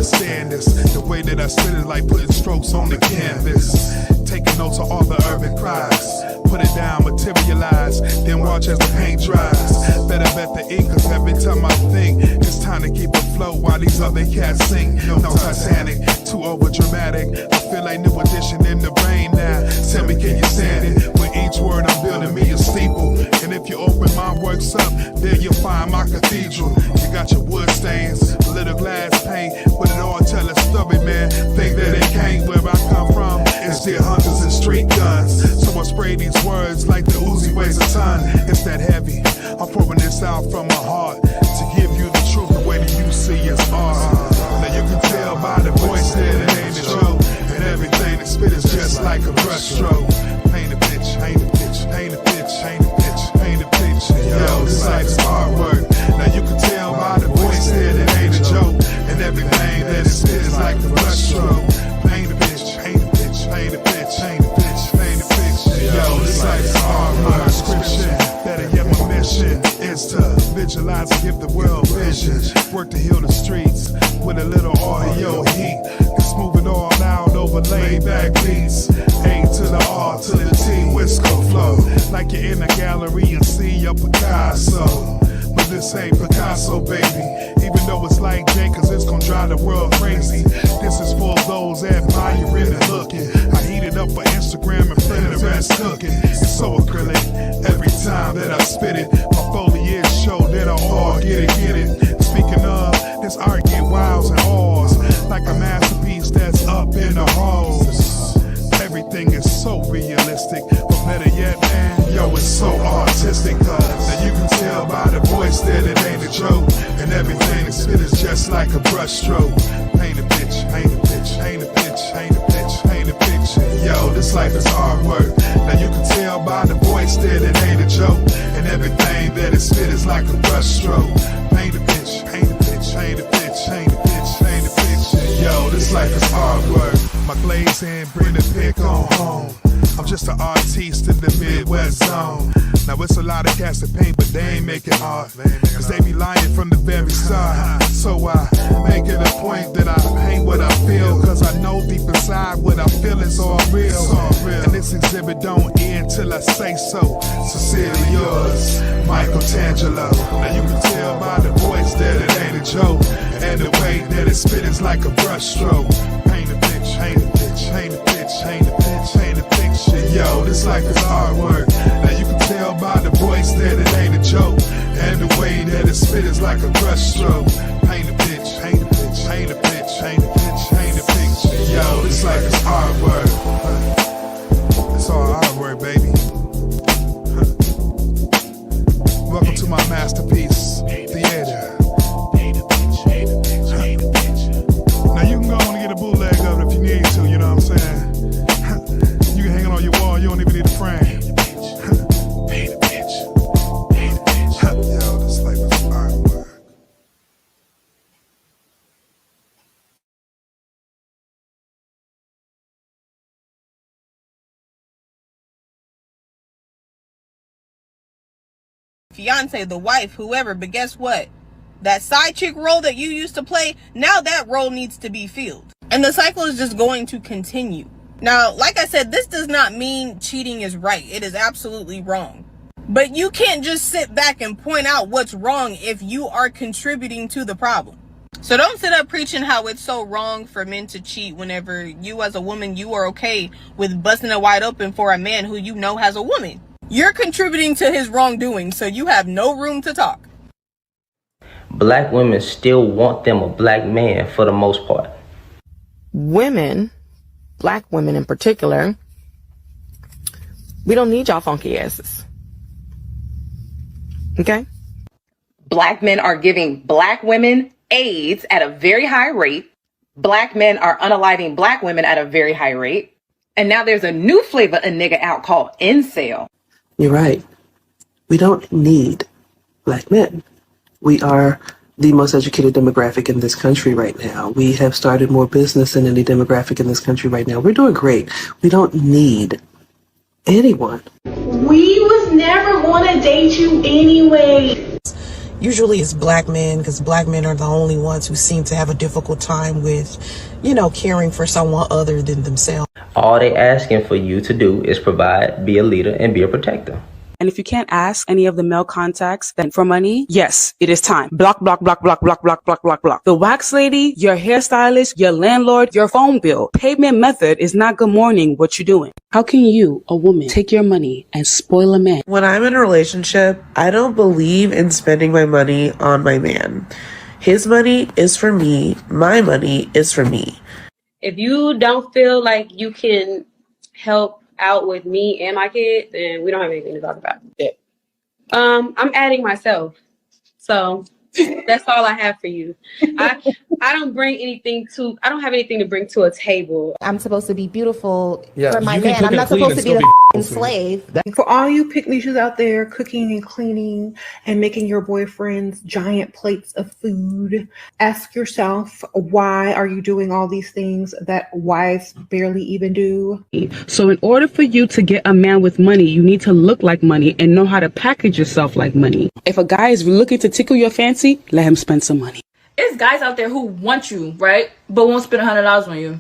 understand this. The way that I spit is like putting strokes on the canvas. Taking notes of all the urban cries. Put it down, materialize, then watch as the paint dries. Better bet the ink, cause every time I think it's time to keep it flow while these other cats sing. No Titanic, too over dramatic. I feel like new edition in the brain now. Tell me, can you stand it? With each word I'm building me a steeple. And if you open my works up, there you'll find my cathedral. You got your wood stains, a little glass paint, but it all tell a story, man. Think that it can't. Where I come from, it's deer hunters and street guns. So I spray these words like the Uzi weighs a ton. It's that heavy. I'm pouring this out from my heart to give you the truth. The way that you see is art. Now you can tell by the voice that it ain't a joke, and everything that spit is just like a brush stroke. Paint a bitch, paint a bitch, paint a bitch, paint a bitch, paint a bitch. Yo, this life's hard work. Now you can tell by the voice that it ain't a joke, and everything that it spit is like a brush stroke. Paint a bitch, paint a bitch, paint a bitch, paint a bitch, paint a bitch. Yo, this life's hard work. My description, better yet my mission is to visualize and give the world vision. Work to heal the streets with a little audio heat. It's moving all out over laid back beats. A to the R to the T, Wisco flow. Like you're in a gallery and see a Picasso. But this ain't Picasso, baby. Even though it's like Jay, cause it's gonna drive the world crazy. This is for those admiring and looking. I heat it up for Instagram and friend the rest cooking. It's so acrylic every time that I spit it. My foliage show that I all get it. Speaking of, this art get wows and awes. Like a masterpiece that's up in the halls. Everything is so realistic, but better yet, man, yo, it's so artistic. Now you can tell by the voice that it ain't a joke, and everything that spit is just like a brush stroke. Paint a bitch, paint a bitch, paint a bitch, paint a bitch, paint a bitch. Yo, this life is hard work. Now you can tell by the voice that it ain't a joke, and everything that it spit is like a brush stroke. Paint a bitch, paint a bitch, paint a bitch, paint a bitch, paint a bitch. Yo, this life is hard work. My glaze in, bring the pick on home. I'm just an artiste in the Midwest zone. Now it's a lot of cats that paint, but they ain't making art. Cause they be lying from the very start. So I make it a point that I paint what I feel. Cause I know deep inside what I feel is all real. And this exhibit don't end till I say so. Sincerely yours, Michael Tangelo. Now you can tell by the voice that it ain't a joke, and the way that it spit is like a brush stroke. Paint a bitch, paint a bitch, paint a bitch, paint a bitch, paint a bitch. Yo, this life is hard work. Now you can tell by the voice that it ain't a joke, and the way that it spit is like a brush stroke. Paint a bitch, paint a bitch, paint a bitch, paint a bitch, paint a bitch. Yo, this life is hard work. It's all hard work, baby. Welcome to my masterpiece, theater. Now you can go on and get a bootleg of it if you need to, you know what I'm saying? You can hang it on your wall, you don't even need a frame. Yo, this life is hard work. Fiance, the wife, whoever, but guess what? That side chick role that you used to play, now that role needs to be filled. And the cycle is just going to continue. Now, like I said, this does not mean cheating is right. It is absolutely wrong. But you can't just sit back and point out what's wrong if you are contributing to the problem. So don't sit up preaching how it's so wrong for men to cheat whenever you as a woman, you are okay with busting it wide open for a man who you know has a woman. You're contributing to his wrongdoing, so you have no room to talk. Black women still want them a black man for the most part. Women, black women in particular, we don't need y'all funky asses. Okay? Black men are giving black women AIDS at a very high rate. Black men are unaliving black women at a very high rate. And now there's a new flavor of nigga out called incel. You're right. We don't need black men. We are the most educated demographic in this country right now. We have started more business than any demographic in this country right now. We're doing great. We don't need anyone. We was never going to date you anyway. Usually it's black men, because black men are the only ones who seem to have a difficult time with, caring for someone other than themselves. All they asking for you to do is provide, be a leader, and be a protector. And if you can't ask any of the male contacts then for money, yes, it is time. Block, block, block, block, block, block, block, block, block. The wax lady, your hairstylist, your landlord, your phone bill. Payment method is not good morning, what you doing. How can you, a woman, take your money and spoil a man? When I'm in a relationship, I don't believe in spending my money on my man. His money is for me. My money is for me. If you don't feel like you can help out with me and my kid, then we don't have anything to talk about. Yeah. I'm adding myself. So that's all I have for you. I don't have anything to bring to a table. I'm supposed to be beautiful for my man. I'm not supposed to be the slave. For all you pick-me-shoes out there cooking and cleaning and making your boyfriends giant plates of food, ask yourself, why are you doing all these things that wives barely even do? So in order for you to get a man with money, you need to look like money and know how to package yourself like money. If a guy is looking to tickle your fancy, let him spend some money. It's guys out there who want you, right? But won't spend $100 on you.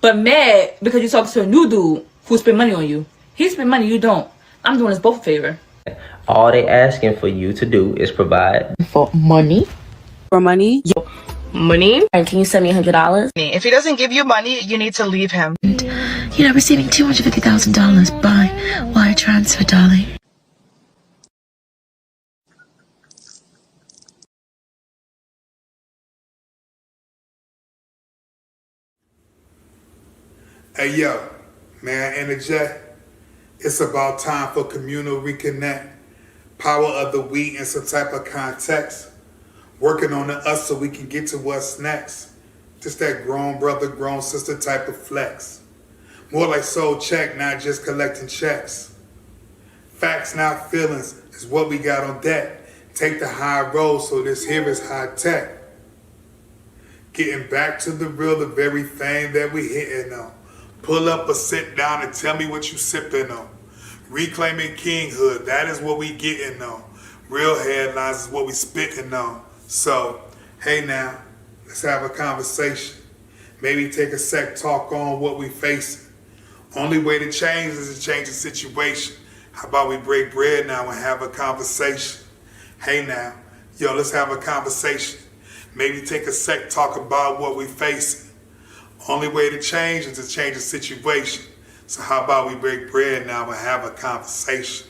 But mad because you talk to a new dude who spend money on you. He spend money, you don't. I'm doing us both a favor. All they asking for you to do is provide. For money? For money? Money? And can you send me $100? If he doesn't give you money, you need to leave him. You're receiving $250,000 by wire transfer, darling. Hey yo, may I interject? It's about time for communal reconnect. Power of the we in some type of context. Working on the us so we can get to what's next. Just that grown brother, grown sister type of flex. More like soul check, not just collecting checks. Facts, not feelings, is what we got on deck. Take the high road, so this here is high tech. Getting back to the real, the very thing that we hitting on. Pull up or sit down and tell me what you sipping on. Reclaiming kinghood, that is what we getting on. Real headlines is what we spitting on. So, hey now, let's have a conversation. Maybe take a sec, talk on what we facing. Only way to change is to change the situation. How about we break bread now and have a conversation? Hey now, yo, let's have a conversation. Maybe take a sec, talk about what we facing. Only way to change is to change the situation. So how about we break bread now and have a conversation?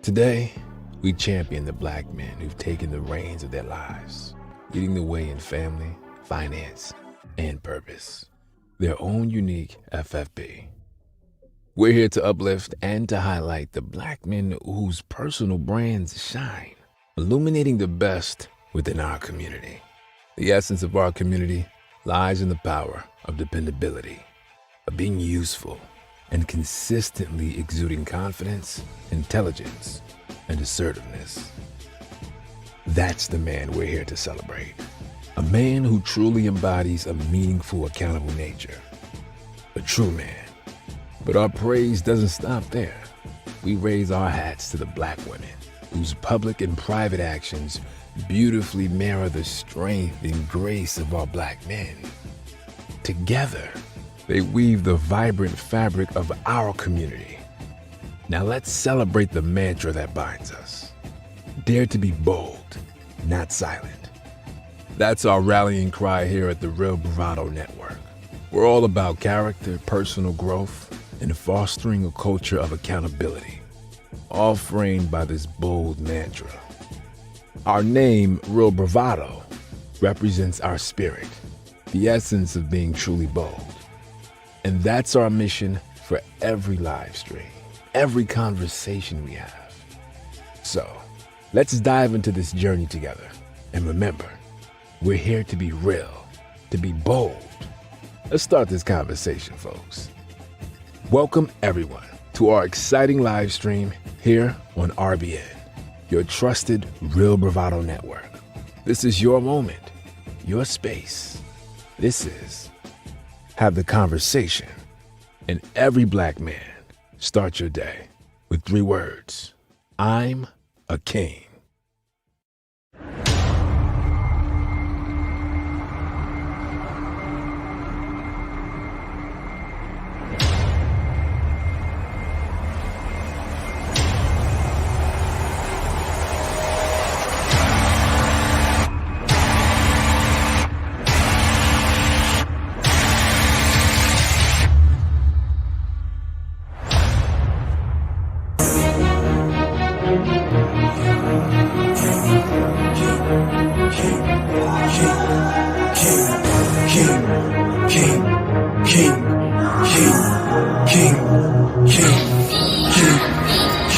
Today, we champion the black men who've taken the reins of their lives, leading the way in family, finance, and purpose. Their own unique F.F.P. We're here to uplift and to highlight the black men whose personal brands shine, illuminating the best within our community. The essence of our community lies in the power of dependability, of being useful, and consistently exuding confidence, intelligence, and assertiveness. That's the man we're here to celebrate. A man who truly embodies a meaningful, accountable nature. A true man. But our praise doesn't stop there. We raise our hats to the black women whose public and private actions beautifully mirror the strength and grace of our black men. Together, they weave the vibrant fabric of our community. Now let's celebrate the mantra that binds us. Dare to be bold, not silent. That's our rallying cry here at the Real Bravado Network. We're all about character, personal growth, and fostering a culture of accountability, all framed by this bold mantra. Our name, Real Bravado, represents our spirit, the essence of being truly bold. And that's our mission for every live stream, every conversation we have. So, let's dive into this journey together. And remember, we're here to be real, to be bold. Let's start this conversation, folks. Welcome, everyone, to our exciting live stream here on RBN, your trusted Real Bravado Network. This is your moment, your space. This is Have the Conversation. And every black man, start your day with 3 words. I'm a king.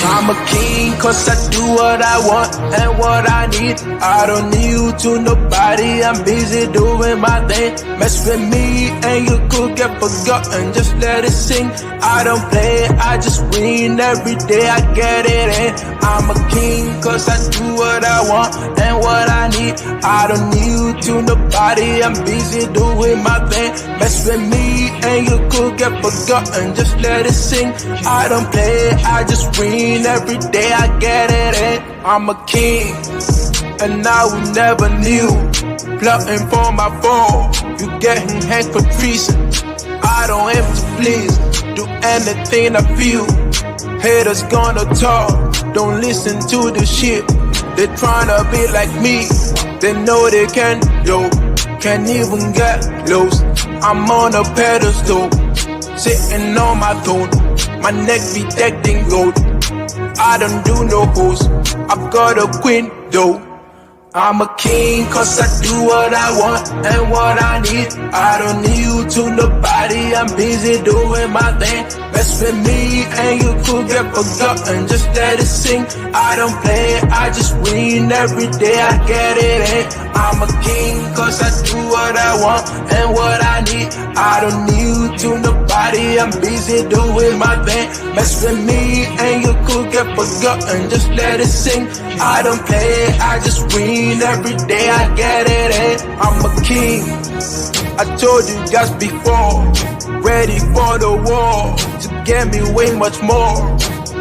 I'm a king cause I do what I want and what I need. I don't need you to nobody, I'm busy doing my thing. Mess with me and you could get forgotten, just let it sing. I don't play, I just win every day, I get it in. I'm a king cause I do what I want and what I need. I don't need you to nobody, I'm busy doing my thing. Mess with me and you could get forgotten, just let it sing. I don't play, I just win every day, I get it in. I'm a king and I will never knew. Plotting for my fall, you getting hanged for treason. I don't aim to please, do anything I feel. Haters gonna talk, don't listen to the shit. They tryna be like me, they know they can, yo. Can't even get lost, I'm on a pedestal, sitting on my throne. My neck be decked in gold, I don't do no hoes, I've got a queen though. I'm a king cause I do what I want and what I need. I don't need you to nobody, I'm busy doing my thing. Mess with me and you could get forgotten, just let it sing. I don't play, I just win every day, I get it in. I'm a king cause I do what I want and what I need. I don't need you to nobody, I'm busy doing my thing. Mess with me and you could get forgotten, just let it sing. I don't play, I just win every day, I get it in. I'm a king, I told you guys before. Ready for the war, to get me way much more.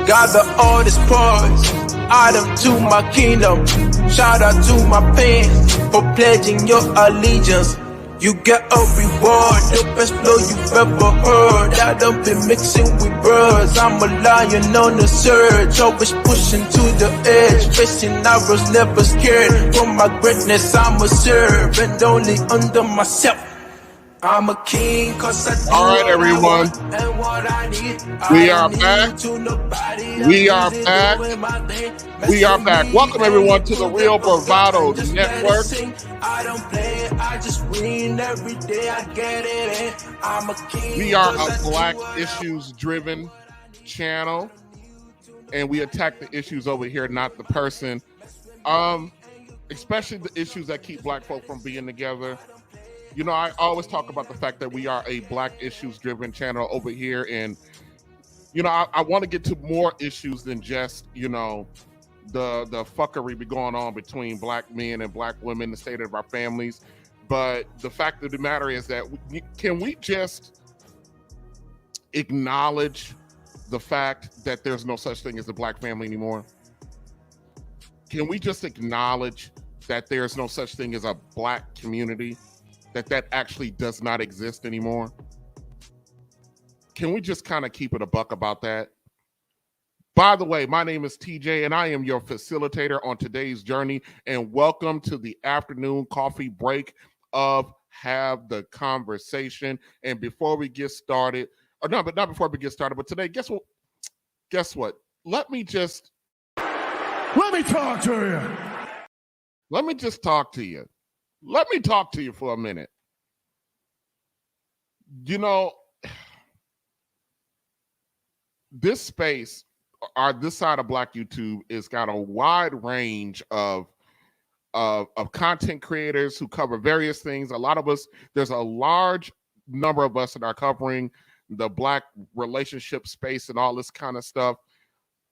Gather all this parts, item to my kingdom. Shout out to my fans for pledging your allegiance. You get a reward, the best flow you've ever heard. I don't be mixing with birds, I'm a lion on the surge. Always pushing to the edge, facing arrows, never scared. For my greatness I'm a servant, only under myself. I'm a king cause I do. All right, everyone. We are back. We are back. We are back. Welcome, everyone, to the Real Bravado Network. We are a Black issues-driven channel, and we attack the issues over here, not the person. Especially the issues that keep Black folk from being together. You know, I always talk about the fact that we are a Black issues-driven channel over here, and you know, I want to get to more issues than just, you know, the fuckery be going on between Black men and Black women, the state of our families. But the fact of the matter is that can we just acknowledge the fact that there's no such thing as a Black family anymore? Can we just acknowledge that there's no such thing as a Black community? That actually does not exist anymore? Can we just kind of keep it a buck about that? By the way, my name is TJ, and I am your facilitator on today's journey. And welcome to the afternoon coffee break of Have the Conversation. And before we get started, or no, but not before we get started, but today, guess what? Let me talk to you. Let me just talk to you. Let me talk to you for a minute. You know, this space, this side of Black YouTube, has got a wide range of content creators who cover various things. A lot of us, there's a large number of us that are covering the Black relationship space and all this kind of stuff,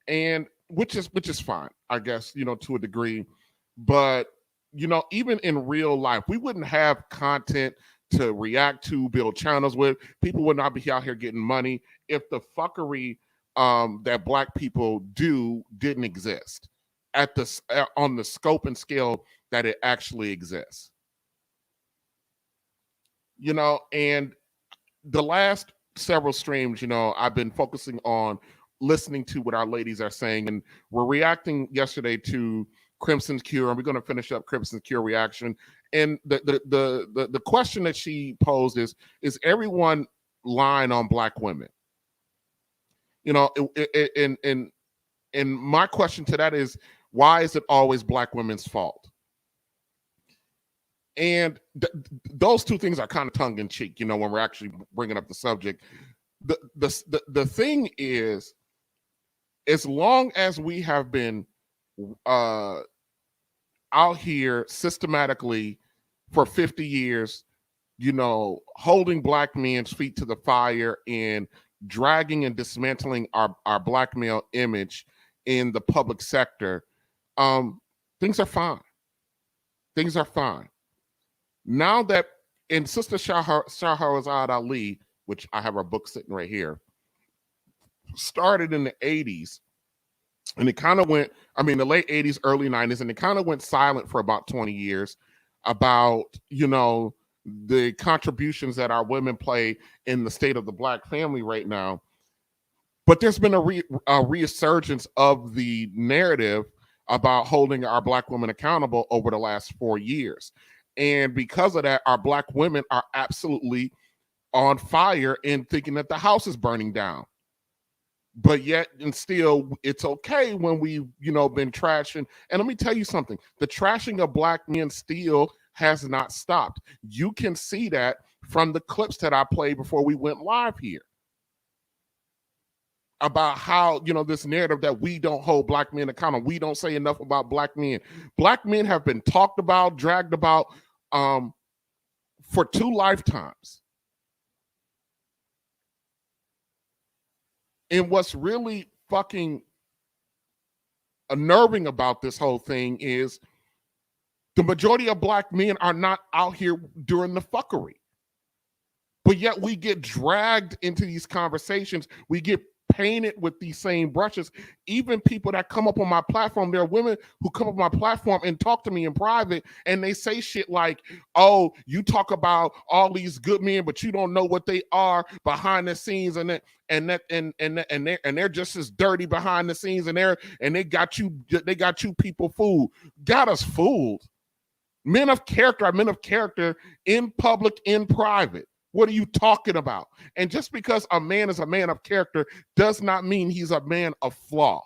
and which is fine, I guess, you know, to a degree. But you know, even in real life, we wouldn't have content to react to, build channels with. People would not be out here getting money if the fuckery that Black people didn't exist on the scope and scale that it actually exists. You know, and the last several streams, you know, I've been focusing on listening to what our ladies are saying, and we're reacting yesterday to Crimson's Cure, and we're going to finish up Crimson's Cure reaction. And the question that she posed is everyone lying on Black women? You know, and my question to that is, why is it always Black women's fault? And those two things are kind of tongue in cheek, you know, when we're actually bringing up the subject. The thing is, as long as we have been out here systematically for 50 years, you know, holding Black men's feet to the fire and dragging and dismantling our Black male image in the public sector, things are fine. Things are fine. Now that, and Sister Shahrazad Ali, which I have her book sitting right here, started in the 80s, and it kind of went, I mean, the late 80s, early 90s, and it kind of went silent for about 20 years about, you know, the contributions that our women play in the state of the Black family right now. But there's been a resurgence of the narrative about holding our Black women accountable over the last 4 years. And because of that, our Black women are absolutely on fire and thinking that the house is burning down. But yet, and still, it's okay when we've, you know, been trashing. And let me tell you something, the trashing of Black men still has not stopped. You can see that from the clips that I played before we went live here about how, you know, this narrative that we don't hold Black men accountable. We don't say enough about Black men. Black men have been talked about, dragged about for 2 lifetimes. And what's really fucking unnerving about this whole thing is the majority of Black men are not out here during the fuckery. But yet we get dragged into these conversations. We get painted with these same brushes. Even people that come up on my platform, there are women who come up on my platform and talk to me in private, and they say shit like, oh, you talk about all these good men, but you don't know what they are behind the scenes, and they're just as dirty behind the scenes, and they got you people fooled. Got us fooled. Men of character are men of character in public, in private. What are you talking about? And just because a man is a man of character does not mean he's a man of flaw.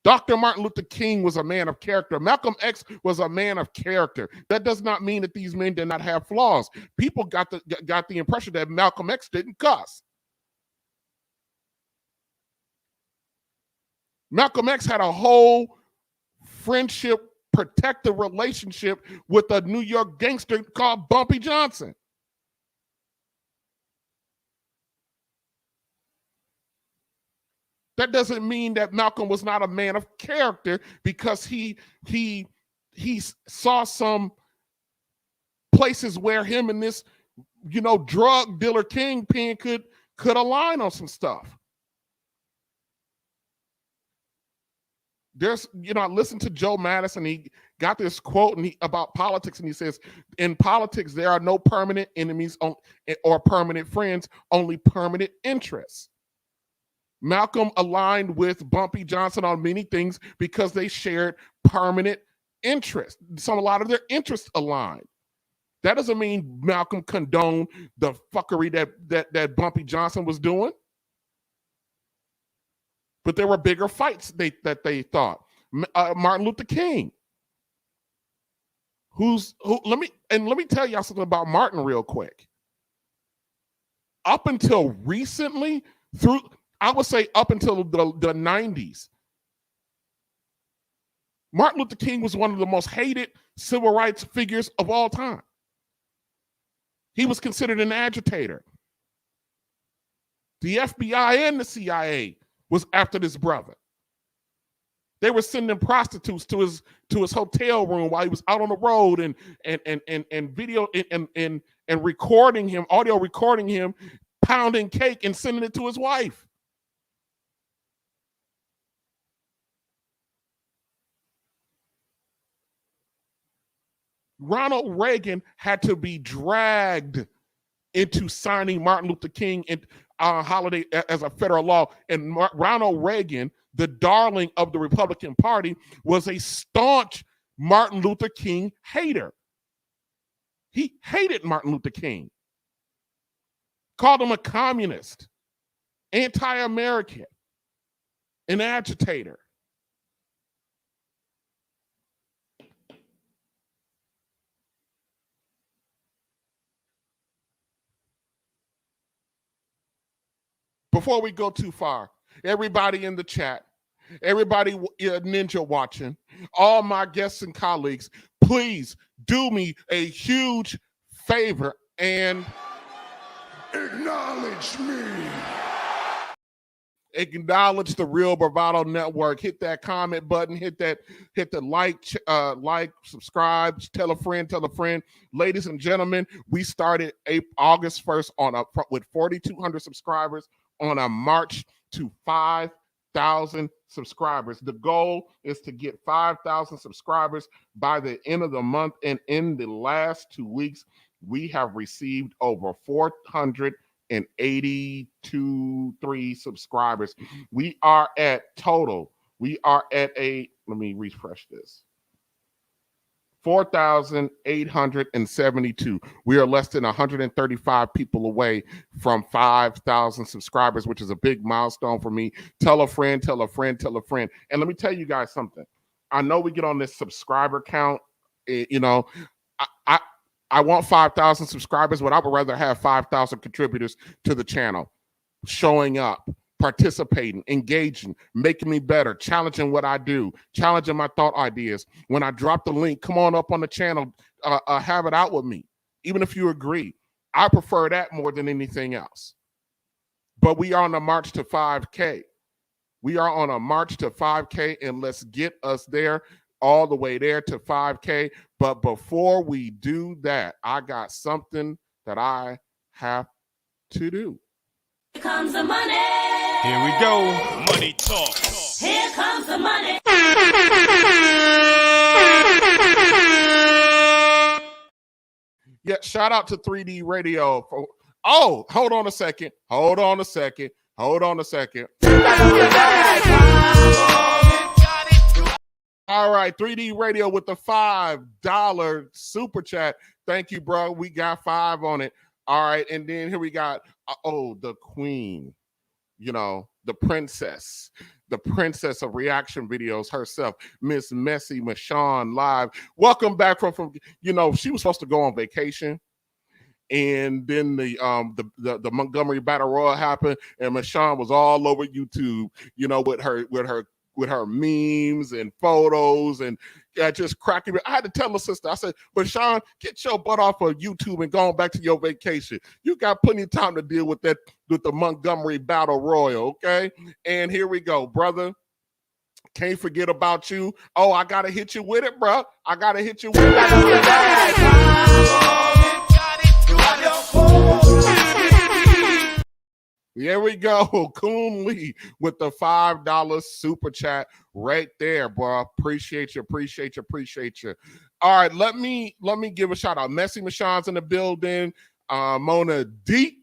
Dr. Martin Luther King was a man of character. Malcolm X was a man of character. That does not mean that these men did not have flaws. People got the impression that Malcolm X didn't cuss. Malcolm X had a whole friendship, protective relationship with a New York gangster called Bumpy Johnson. That doesn't mean that Malcolm was not a man of character because he saw some places where him and this, you know, drug dealer kingpin could align on some stuff. There's, you know, I listened to Joe Madison. He got this quote about politics, and he says, in politics, there are no permanent enemies or permanent friends, only permanent interests. Malcolm aligned with Bumpy Johnson on many things because they shared permanent interest. A lot of their interests aligned. That doesn't mean Malcolm condoned the fuckery that Bumpy Johnson was doing. But there were bigger fights that they thought. Martin Luther King. Let me tell y'all something about Martin real quick. Up until recently, I would say up until the 90s, Martin Luther King was one of the most hated civil rights figures of all time. He was considered an agitator. The FBI and the CIA was after this brother. They were sending prostitutes to his hotel room while he was out on the road and video and recording him, audio recording him, pounding cake and sending it to his wife. Ronald Reagan had to be dragged into signing Martin Luther King holiday as a federal law. And Ronald Reagan, the darling of the Republican Party, was a staunch Martin Luther King hater. He hated Martin Luther King, called him a communist, anti-American, an agitator. Before we go too far, everybody in the chat, everybody ninja watching, all my guests and colleagues, please do me a huge favor and acknowledge me. Acknowledge the Real Bravado Network. Hit that comment button. Hit the like, subscribe, tell a friend. Ladies and gentlemen, we started August 1st with 4,200 subscribers on a march to 5,000 subscribers. The goal is to get 5,000 subscribers by the end of the month. And in the last 2 weeks, we have received over 483 subscribers. We are at let me refresh this. 4,872. We are less than 135 people away from 5,000 subscribers, which is a big milestone for me. Tell a friend. And let me tell you guys something. I know we get on this subscriber count. I want 5,000 subscribers, but I would rather have 5,000 contributors to the channel, showing up, participating, engaging, making me better, challenging what I do, challenging my thought ideas. When I drop the link, come on up on the channel, have it out with me, even if you agree. I prefer that more than anything else. But we are on a march to 5K. We are on a march to 5K, and let's get us there, all the way there to 5K. But before we do that, I got something that I have to do. Here comes the money. Here we go. Money talk. Here comes the money. Yeah, shout out to 3D Radio. Hold on a second. All right, 3D Radio with the $5 super chat. Thank you, bro. We got 5 on it. All right, and then here we got, the queen, the princess of reaction videos herself, Miss Messy M.A.N. live. Welcome back from she was supposed to go on vacation, and then the Montgomery Battle Royal happened, and M.A.N. was all over YouTube, with her memes and photos and just cracking me. I had to tell my sister, I said, but Sean, get your butt off of YouTube and go back to your vacation. You got plenty of time to deal with that, with the Montgomery Battle Royal, okay? And here we go, brother. Can't forget about you. Oh, I got to hit you with it, bro. Here we go. Coon Lee with the $5 super chat right there, bro. Appreciate you. All right, let me give a shout out. Messy M.A.N.'s in the building. Mona D.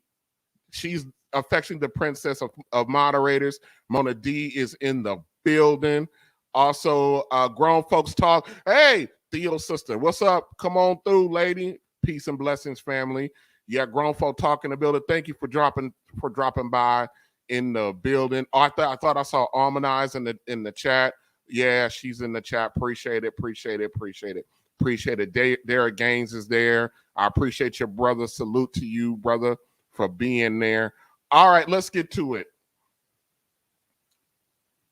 She's Affectionately the princess of moderators. Mona D is in the building. Also, Grown Folks Talk. Hey, Theo's sister, what's up? Come on through, lady. Peace and blessings, family. Yeah, Grown Folk Talk in the building. Thank you for dropping by in the building. Oh, I thought I saw Harmonize in the chat. Yeah, she's in the chat. Appreciate it. Derek Gaines is there. I appreciate your brother. Salute to you, brother, for being there. All right, let's get to it.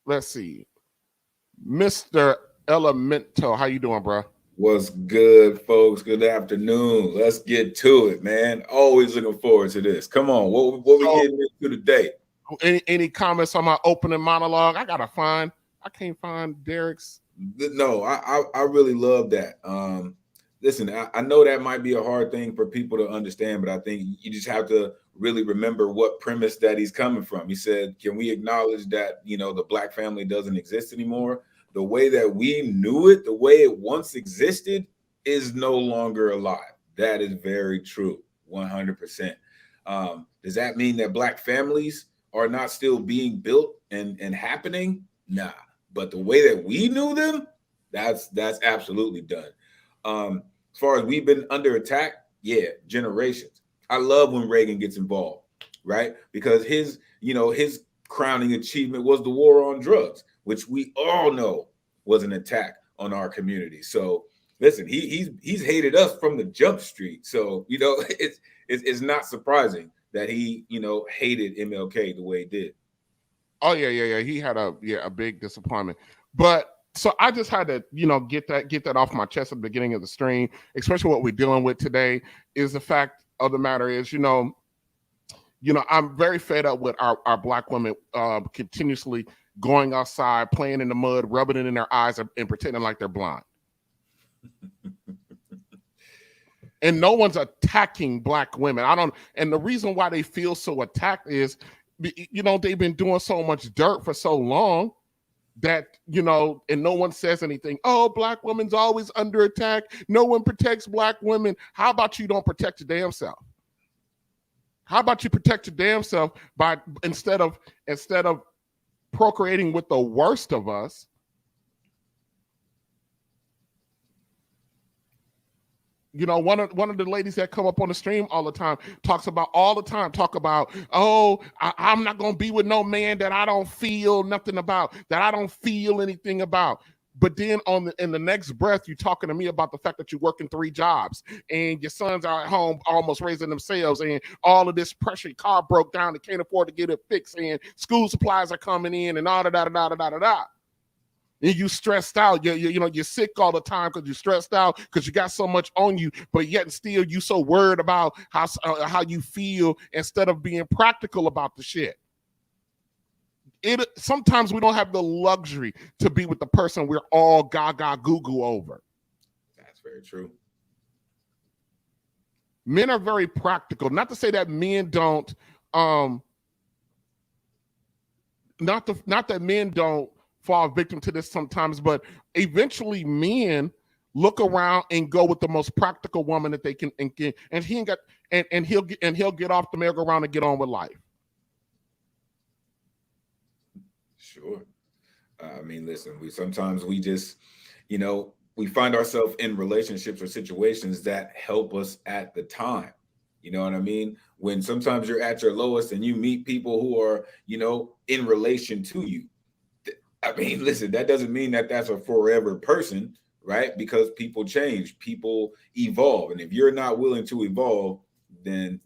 Let's see. Mr. Elemento, how you doing, bro? What's good, folks? Good afternoon. Let's get to it, man. Always looking forward to this. Come on, what we getting into today? Any comments on my opening monologue? I can't find Derek's. No, I really love that. Listen, I know that might be a hard thing for people to understand, but I think you just have to really remember what premise that he's coming from. He said, can we acknowledge that, the Black family doesn't exist anymore? The way that we knew it, the way it once existed, is no longer alive. That is very true, 100%. Does that mean that Black families are not still being built and happening? Nah. But the way that we knew them, that's absolutely done. As far as we've been under attack, yeah, generations. I love when Reagan gets involved, right? Because his crowning achievement was the war on drugs, which we all know was an attack on our community. So listen, he's hated us from the jump street. So it's not surprising that he hated MLK the way he did. Oh yeah. He had a big disappointment, but so I just had to get that off my chest at the beginning of the stream, especially what we're dealing with today. Is the fact of the matter is I'm very fed up with our Black women continuously going outside, playing in the mud, rubbing it in their eyes, and pretending like they're blind. And no one's attacking Black women. And the reason why they feel so attacked is, they've been doing so much dirt for so long that, and no one says anything. Oh, Black women's always under attack. No one protects Black women. How about you don't protect your damn self? How about you protect your damn self by instead of procreating with the worst of us? One of the ladies that come up on the stream all the time talk about, oh, I'm not going to be with no man that I don't feel nothing about, that I don't feel anything about. But then in the next breath, you're talking to me about the fact that you're working 3 jobs and your sons are at home almost raising themselves, and all of this pressure, your car broke down and can't afford to get it fixed, and school supplies are coming in, and all da. And you stressed out, you're sick all the time because you're stressed out because you got so much on you, but yet and still you so worried about how you feel instead of being practical about the shit. Sometimes we don't have the luxury to be with the person we're all gaga goo over. That's very true. Men are very practical. Not to say that men don't, not that men don't fall victim to this sometimes, but eventually men look around and go with the most practical woman that they can, and he'll get off the merry-go-round and get on with life. Sure. Listen, we just, we find ourselves in relationships or situations that help us at the time. You know what I mean? When sometimes you're at your lowest and you meet people who are, in relation to you. Listen, that doesn't mean that that's a forever person, right? Because people change, people evolve. And if you're not willing to evolve, then,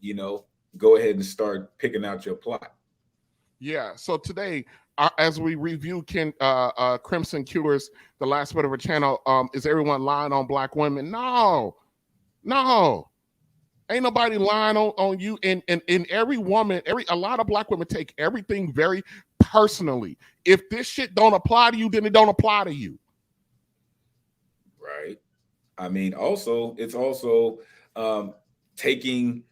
go ahead and start picking out your plot. Yeah. So today, as we review Crimson Cure's The Last Bit of a Channel, is everyone lying on Black women? No. Ain't nobody lying on you. And every woman, a lot of Black women take everything very personally. If this shit don't apply to you, then it don't apply to you. Right. It's also taking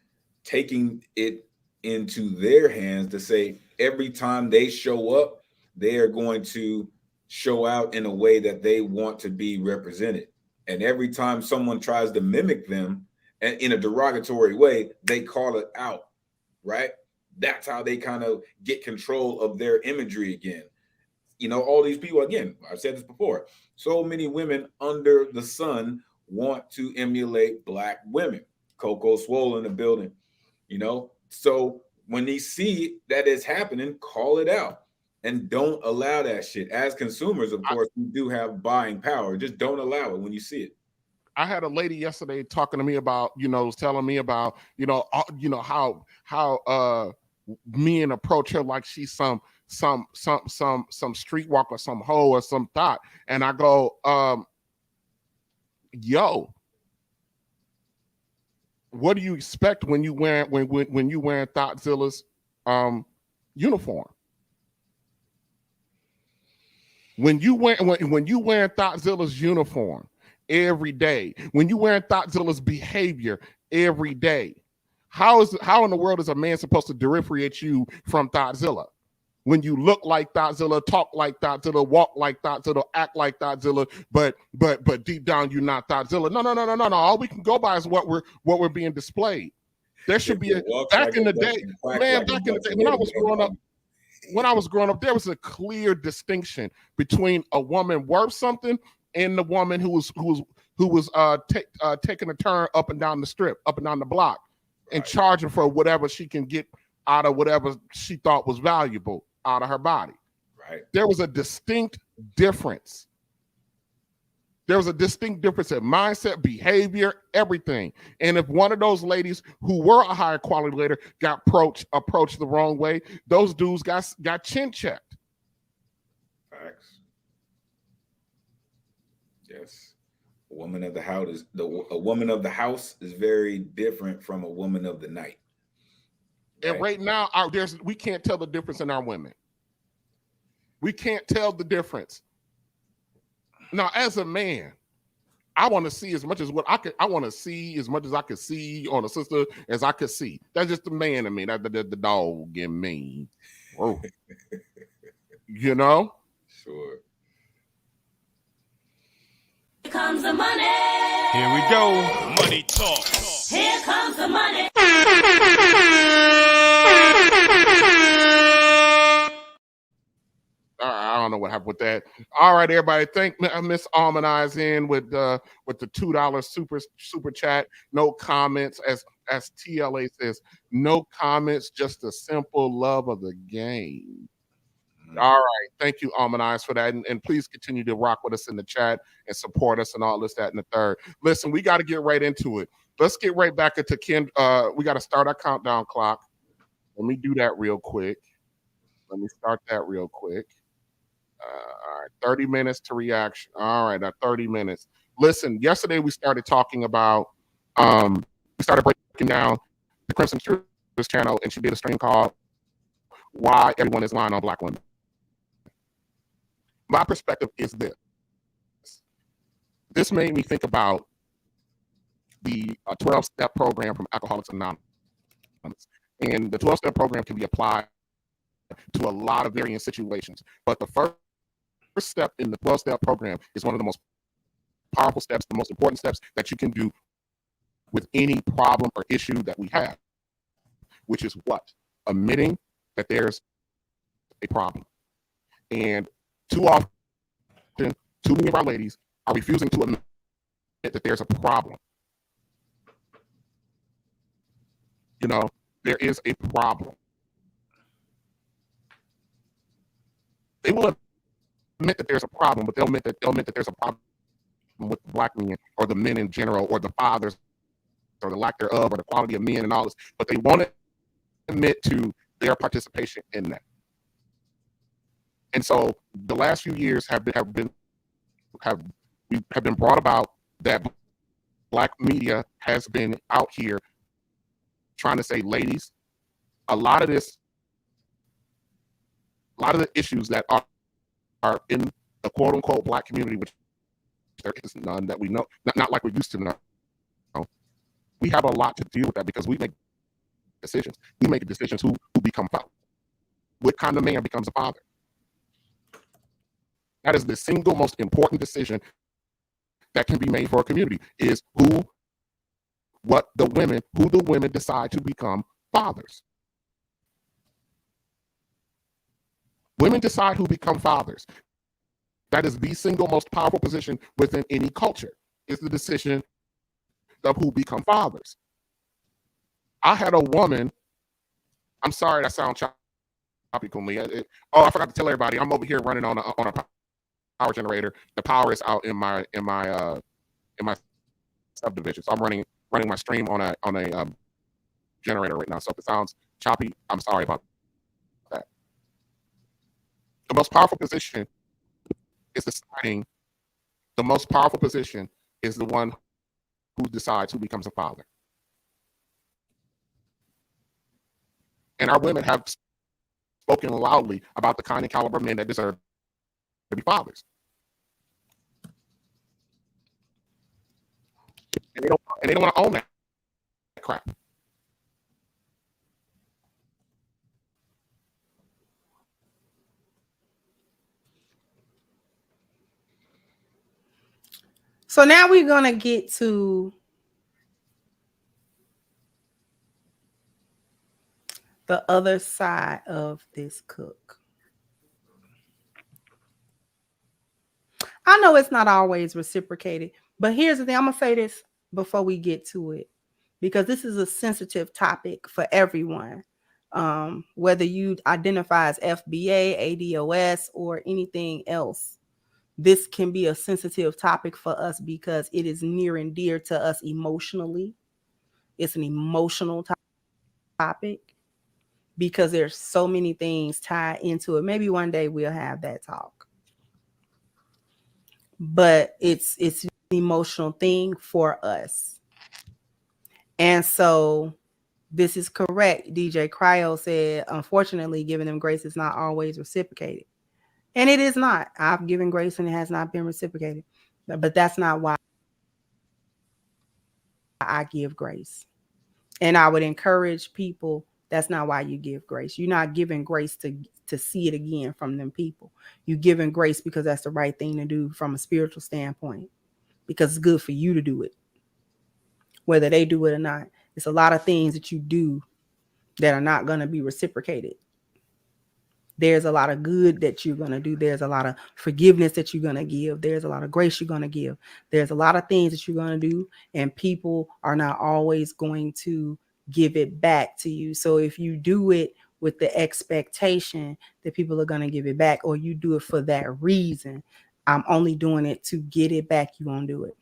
it into their hands to say every time they show up, they are going to show out in a way that they want to be represented. And every time someone tries to mimic them in a derogatory way, they call it out, right? that's how they kind of get control of their imagery again. You know, all these people, again, I've said this before, so many women under the sun want to emulate Black women. Coco Swole in the building, you know? So when they see that it's happening, call it out and don't allow that shit. As consumers, of course, we do have buying power. Just don't allow it when you see it. I had a lady yesterday talking to me about, was telling me about, how men approach her like she's some streetwalker, some hoe or some thought. And I go, yo, what do you expect when you wear when you wearing Thoughtzilla's uniform? When you wearing Thoughtzilla's uniform every day, when you wearing Thoughtzilla's behavior every day, how in the world is a man supposed to differentiate you from Thoughtzilla? When you look like Thoughtzilla, talk like Thoughtzilla, walk like Thoughtzilla, act like Thoughtzilla, but deep down you're not Thoughtzilla. No. All we can go by is what we're being displayed. There should be back in the day, when I was growing up, there was a clear distinction between a woman worth something and the woman who was taking a turn up and down the strip, up and down the block, and charging for whatever she can get out of whatever she thought was valuable out of her body. Right. There was a distinct difference. There was a distinct difference in mindset, behavior, everything. And if one of those ladies who were a higher quality later got approached the wrong way, those dudes got chin checked. Facts. Yes. A woman of the house is very different from a woman of the night. And right now, we can't tell the difference in our women. We can't tell the difference. Now, as a man, I want to see as much as what I want to see as much as I could see on a sister as I could see. That's just the man in me. That's the dog in me. Whoa. You know? Sure. Here comes the money. Here we go. Money talk. Here comes the money. I don't know what happened with that. All right, everybody. Thank Miss Almanize in with the $2 super chat. No comments, as TLA says. No comments, just a simple love of the game. All right. Thank you, Almanize, for that. And please continue to rock with us in the chat and support us and all this, that, and the third. Listen, we got to get right into it. Let's get right back into Ken. We got to start our countdown clock. Let me do that real quick. Let me start that real quick. All right, 30 minutes to reaction. All right, 30 minutes. Listen, yesterday we started talking about, we started breaking down the Crimson Truth channel, and she did a stream called Why Everyone is Lying on Black Women. My perspective is this. This made me think about the 12-step program from Alcoholics Anonymous. And the 12-step program can be applied to a lot of varying situations. But the first step in the 12-step program is one of the most powerful steps, the most important steps that you can do with any problem or issue that we have, which is what? Admitting that there's a problem. And too often, too many of our ladies are refusing to admit that there's a problem. You know, there is a problem. They will admit that there's a problem, but they'll admit that there's a problem with Black men or the men in general or the fathers or the lack thereof or the quality of men and all this, but they won't admit to their participation in that. And so the last few years have been brought about that Black media has been out here trying to say, ladies, a lot of the issues that are in the quote unquote Black community, which there is none that we know, not like we used to know. We have a lot to deal with that because we make decisions. We make decisions who become fathers. What kind of man becomes a father? That is the single most important decision that can be made for a community, is who the women decide to become fathers. Women decide who become fathers. That is the single most powerful position within any culture, is the decision of who become fathers. I had a woman, I'm sorry that sounds choppy, Kunli. I forgot to tell everybody, I'm over here running on a power generator. The power is out in my subdivision. So I'm running my stream on a generator right now. So if it sounds choppy, I'm sorry about that. The most powerful position is deciding. The most powerful position is the one who decides who becomes a father. And our women have spoken loudly about the kind and caliber of men that deserve to be fathers. And they don't want to own that crap. So now we're going to get to the other side of this cook. I know it's not always reciprocated, but here's the thing. I'm going to say this before we get to it, because this is a sensitive topic for everyone. Whether you identify as FBA, ADOS, or anything else, this can be a sensitive topic for us because it is near and dear to us emotionally. It's an emotional topic because there's so many things tied into it. Maybe one day we'll have that talk. But it's an emotional thing for us. And so this is correct. DJ Cryo said, unfortunately, giving them grace is not always reciprocated. And it is not. I've given grace and it has not been reciprocated. But that's not why I give grace. And I would encourage people, that's not why you give grace. You're not giving grace to see it again from them people. You're giving grace because that's the right thing to do from a spiritual standpoint, because it's good for you to do it, whether they do it or not. It's a lot of things that you do that are not going to be reciprocated. There's a lot of good that you're going to do. There's a lot of forgiveness that you're going to give. There's a lot of grace you're going to give. There's a lot of things that you're going to do, and people are not always going to give it back to you. So if you do it with the expectation that people are going to give it back, or you do it for that reason, I'm only doing it to get it back, you won't do it.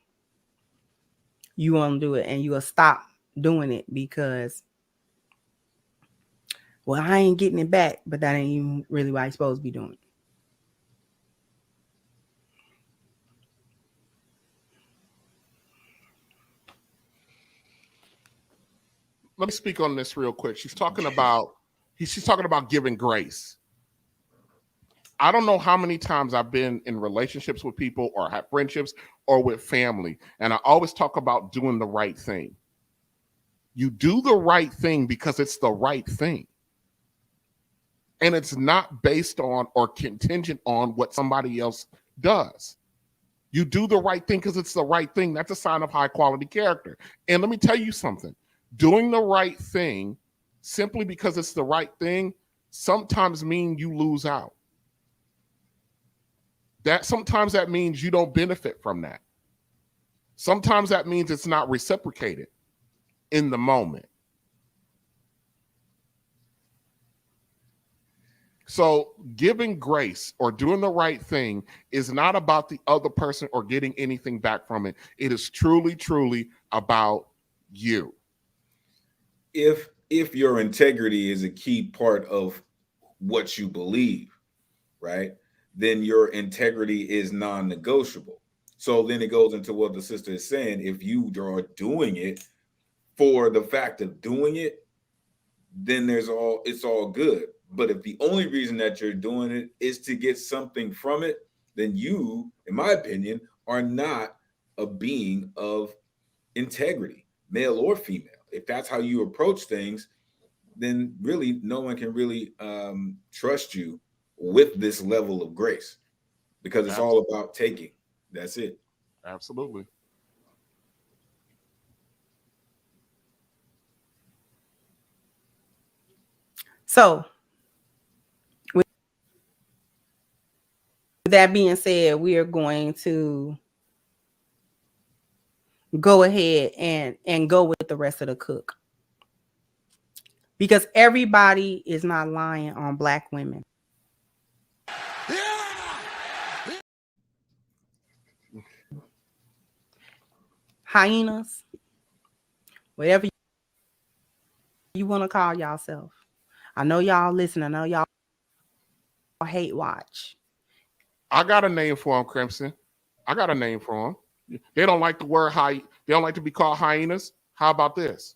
You won't do it, and you will stop doing it because, well, I ain't getting it back, but that ain't even really what I'm supposed to be doing. Let me speak on this real quick. She's talking about giving grace. I don't know how many times I've been in relationships with people or have friendships or with family, and I always talk about doing the right thing. You do the right thing because it's the right thing. And it's not based on or contingent on what somebody else does. You do the right thing because it's the right thing. That's a sign of high quality character. And let me tell you something. Doing the right thing simply because it's the right thing sometimes means you lose out. Sometimes that means you don't benefit from that. Sometimes that means it's not reciprocated in the moment. So giving grace or doing the right thing is not about the other person or getting anything back from it. It is truly, truly about you. If your integrity is a key part of what you believe, right, then your integrity is non-negotiable. So then it goes into what the sister is saying. If you are doing it for the fact of doing it, then it's all good. But if the only reason that you're doing it is to get something from it, then you, in my opinion, are not a being of integrity, male or female. If that's how you approach things, then really no one can really trust you with this level of grace, because it's all about taking. That's it. Absolutely. So that being said, we are going to go ahead and go with the rest of the cook, because everybody is not lying on Black women. Hyenas, whatever you want to call yourself. I know y'all listen. I know y'all hate watch. I got a name for them, Crimson. I got a name for them. They don't like the word They don't like to be called hyenas. How about this?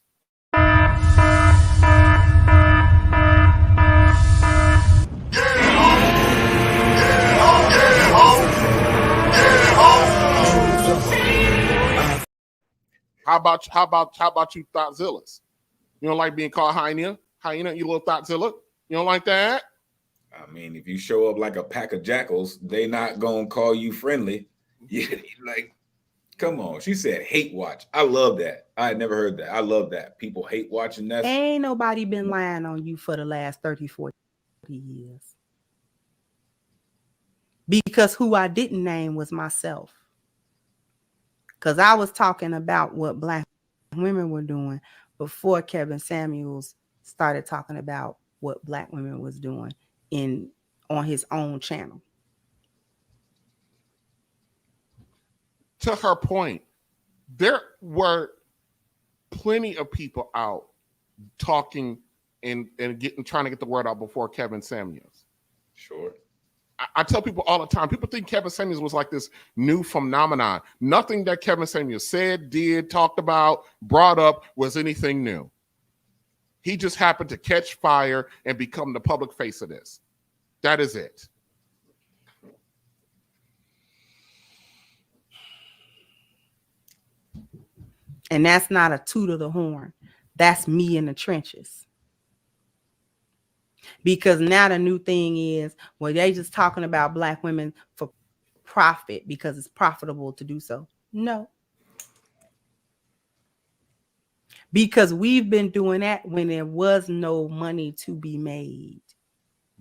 How about you Thoughtzilla's? You don't like being called hyena? Hyena, you little Thoughtzilla? You don't like that? I mean, if you show up like a pack of jackals, they not gonna call you friendly. Yeah, like, come on. She said hate watch. I love that. I had never heard that. I love that. People hate watching that. Ain't nobody been lying on you for the last 30, 40 years. Because who I didn't name was myself. Because I was talking about what Black women were doing before Kevin Samuels started talking about what Black women was doing on his own channel. To her point, there were plenty of people out talking and trying to get the word out before Kevin Samuels. Sure. I tell people all the time, people think Kevin Samuels was like this new phenomenon. Nothing that Kevin Samuels said, did, talked about, brought up was anything new. He just happened to catch fire and become the public face of this. That is it. And that's not a toot of the horn. That's me in the trenches. Because now the new thing is, well, they just talking about Black women for profit because it's profitable to do so. No. Because we've been doing that when there was no money to be made.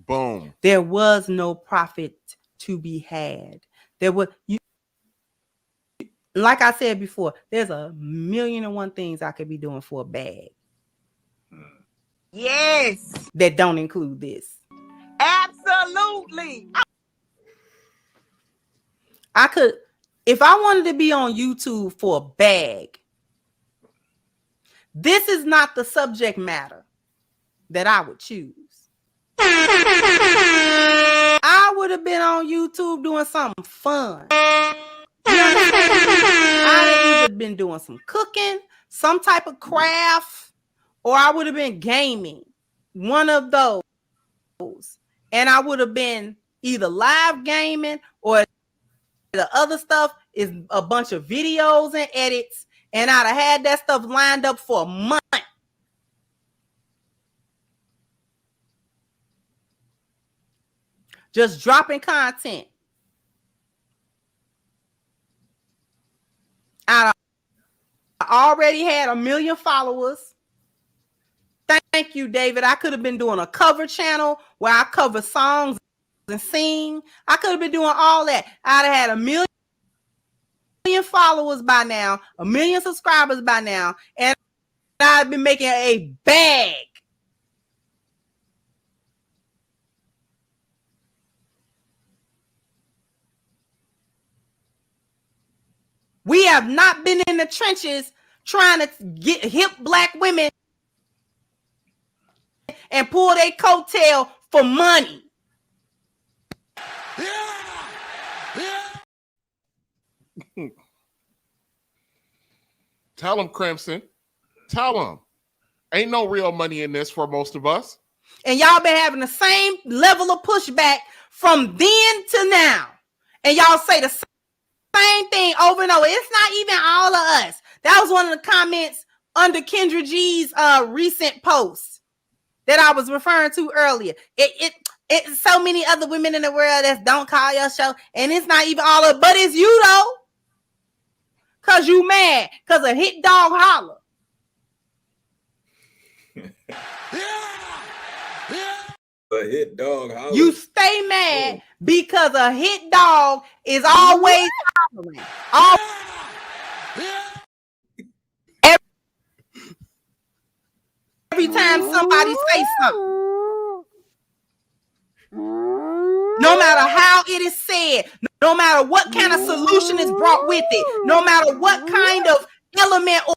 Boom. There was no profit to be had. There was, like I said before, there's a million and one things I could be doing for a bag. Yes. That don't include this. Absolutely. I could, if I wanted to be on YouTube for a bag, this is not the subject matter that I would choose. I would have been on YouTube doing something fun. You understand? I'd have either been doing some cooking, some type of craft, or I would have been gaming. One of those. And I would have been either live gaming or the other stuff is a bunch of videos and edits. And I'd have had that stuff lined up for a month. Just dropping content. I already had 1 million followers. Thank you, David. I could have been doing a cover channel where I cover songs and sing. I could have been doing all that. I'd have had 1 million followers by now, 1 million subscribers by now, and I've been making a bag. We have not been in the trenches trying to get hip Black women and pull their coattail for money. Tell them, Crimson. Tell them. Ain't no real money in this for most of us. And y'all been having the same level of pushback from then to now. And y'all say the same thing over and over. It's not even all of us. That was one of the comments under Kendra G's recent post that I was referring to earlier. It's so many other women in the world that don't call your show, and it's not even all of, but it's you though. Cause you mad, cause a hit dog holler. A hit dog hollering. You stay mad because a hit dog is always hollering. Every time somebody says something. No matter how it is said, no matter what kind of solution is brought with it, no matter what kind of element or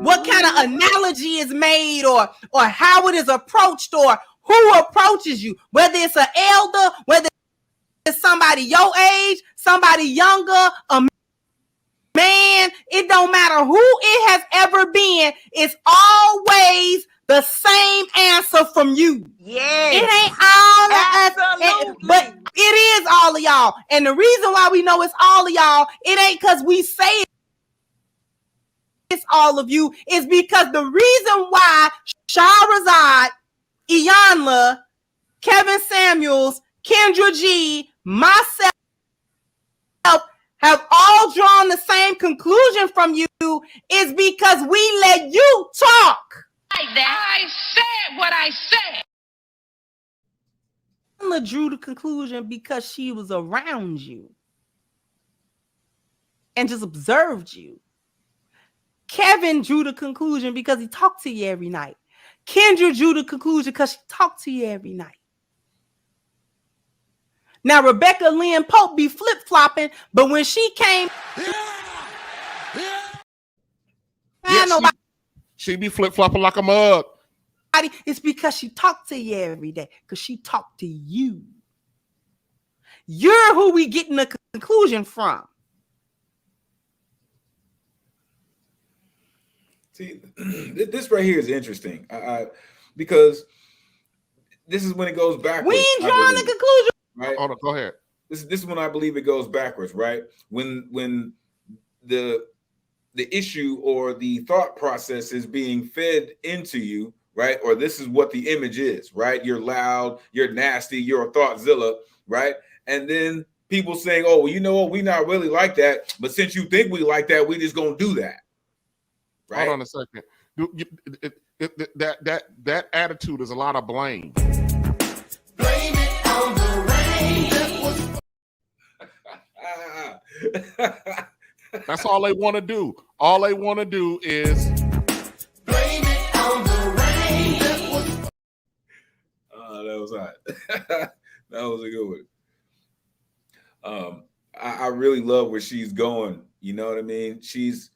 what kind of analogy is made or how it is approached or who approaches you, whether it's an elder, whether it's somebody your age, somebody younger, a man, it don't matter who it has ever been, it's always the same answer from you. Yes. It ain't all of us, but it is all of y'all. And the reason why we know it's all of y'all, it ain't because we say it's all of you. It's because the reason why Shahrazad, Iyanla, Kevin Samuels, Kendra G, myself, have all drawn the same conclusion from you is because we let you talk. Like that. I said what I said. Iyanla drew the conclusion because she was around you and just observed you. Kevin drew the conclusion because he talked to you every night. Kendra drew the conclusion because she talked to you every night. Now, Rebecca Lynn Pope be flip-flopping, but when she came... She be flip-flopping like a mug. It's because she talked to you every day, because she talked to you. You're who we getting the conclusion from. See, this right here is interesting because this is when it goes backwards. We ain't drawing the conclusion. Right? Hold on, go ahead. This is when I believe it goes backwards, right? When the issue or the thought process is being fed into you, right? Or this is what the image is, right? You're loud, you're nasty, you're a thoughtzilla, right? And then people saying, oh, well, you know what? We not really like that. But since you think we like that, we just gonna do that. Right? Hold on a second. That attitude is a lot of blame. Blame it on the rain. That's all they want to do. All they want to do is blame it on the rain. Oh, that was hot. That was a good one. I really love where she's going. You know what I mean? She's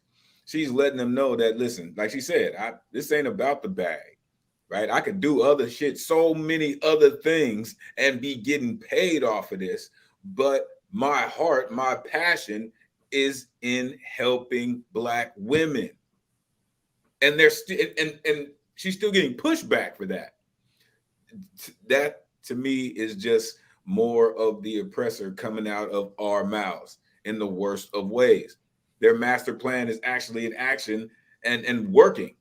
letting them know that, listen, like she said, this ain't about the bag, right? I could do other shit, so many other things and be getting paid off of this. But my heart, my passion is in helping Black women. And they're and she's still getting pushback for that. That to me is just more of the oppressor coming out of our mouths in the worst of ways. Their master plan is actually in action and working.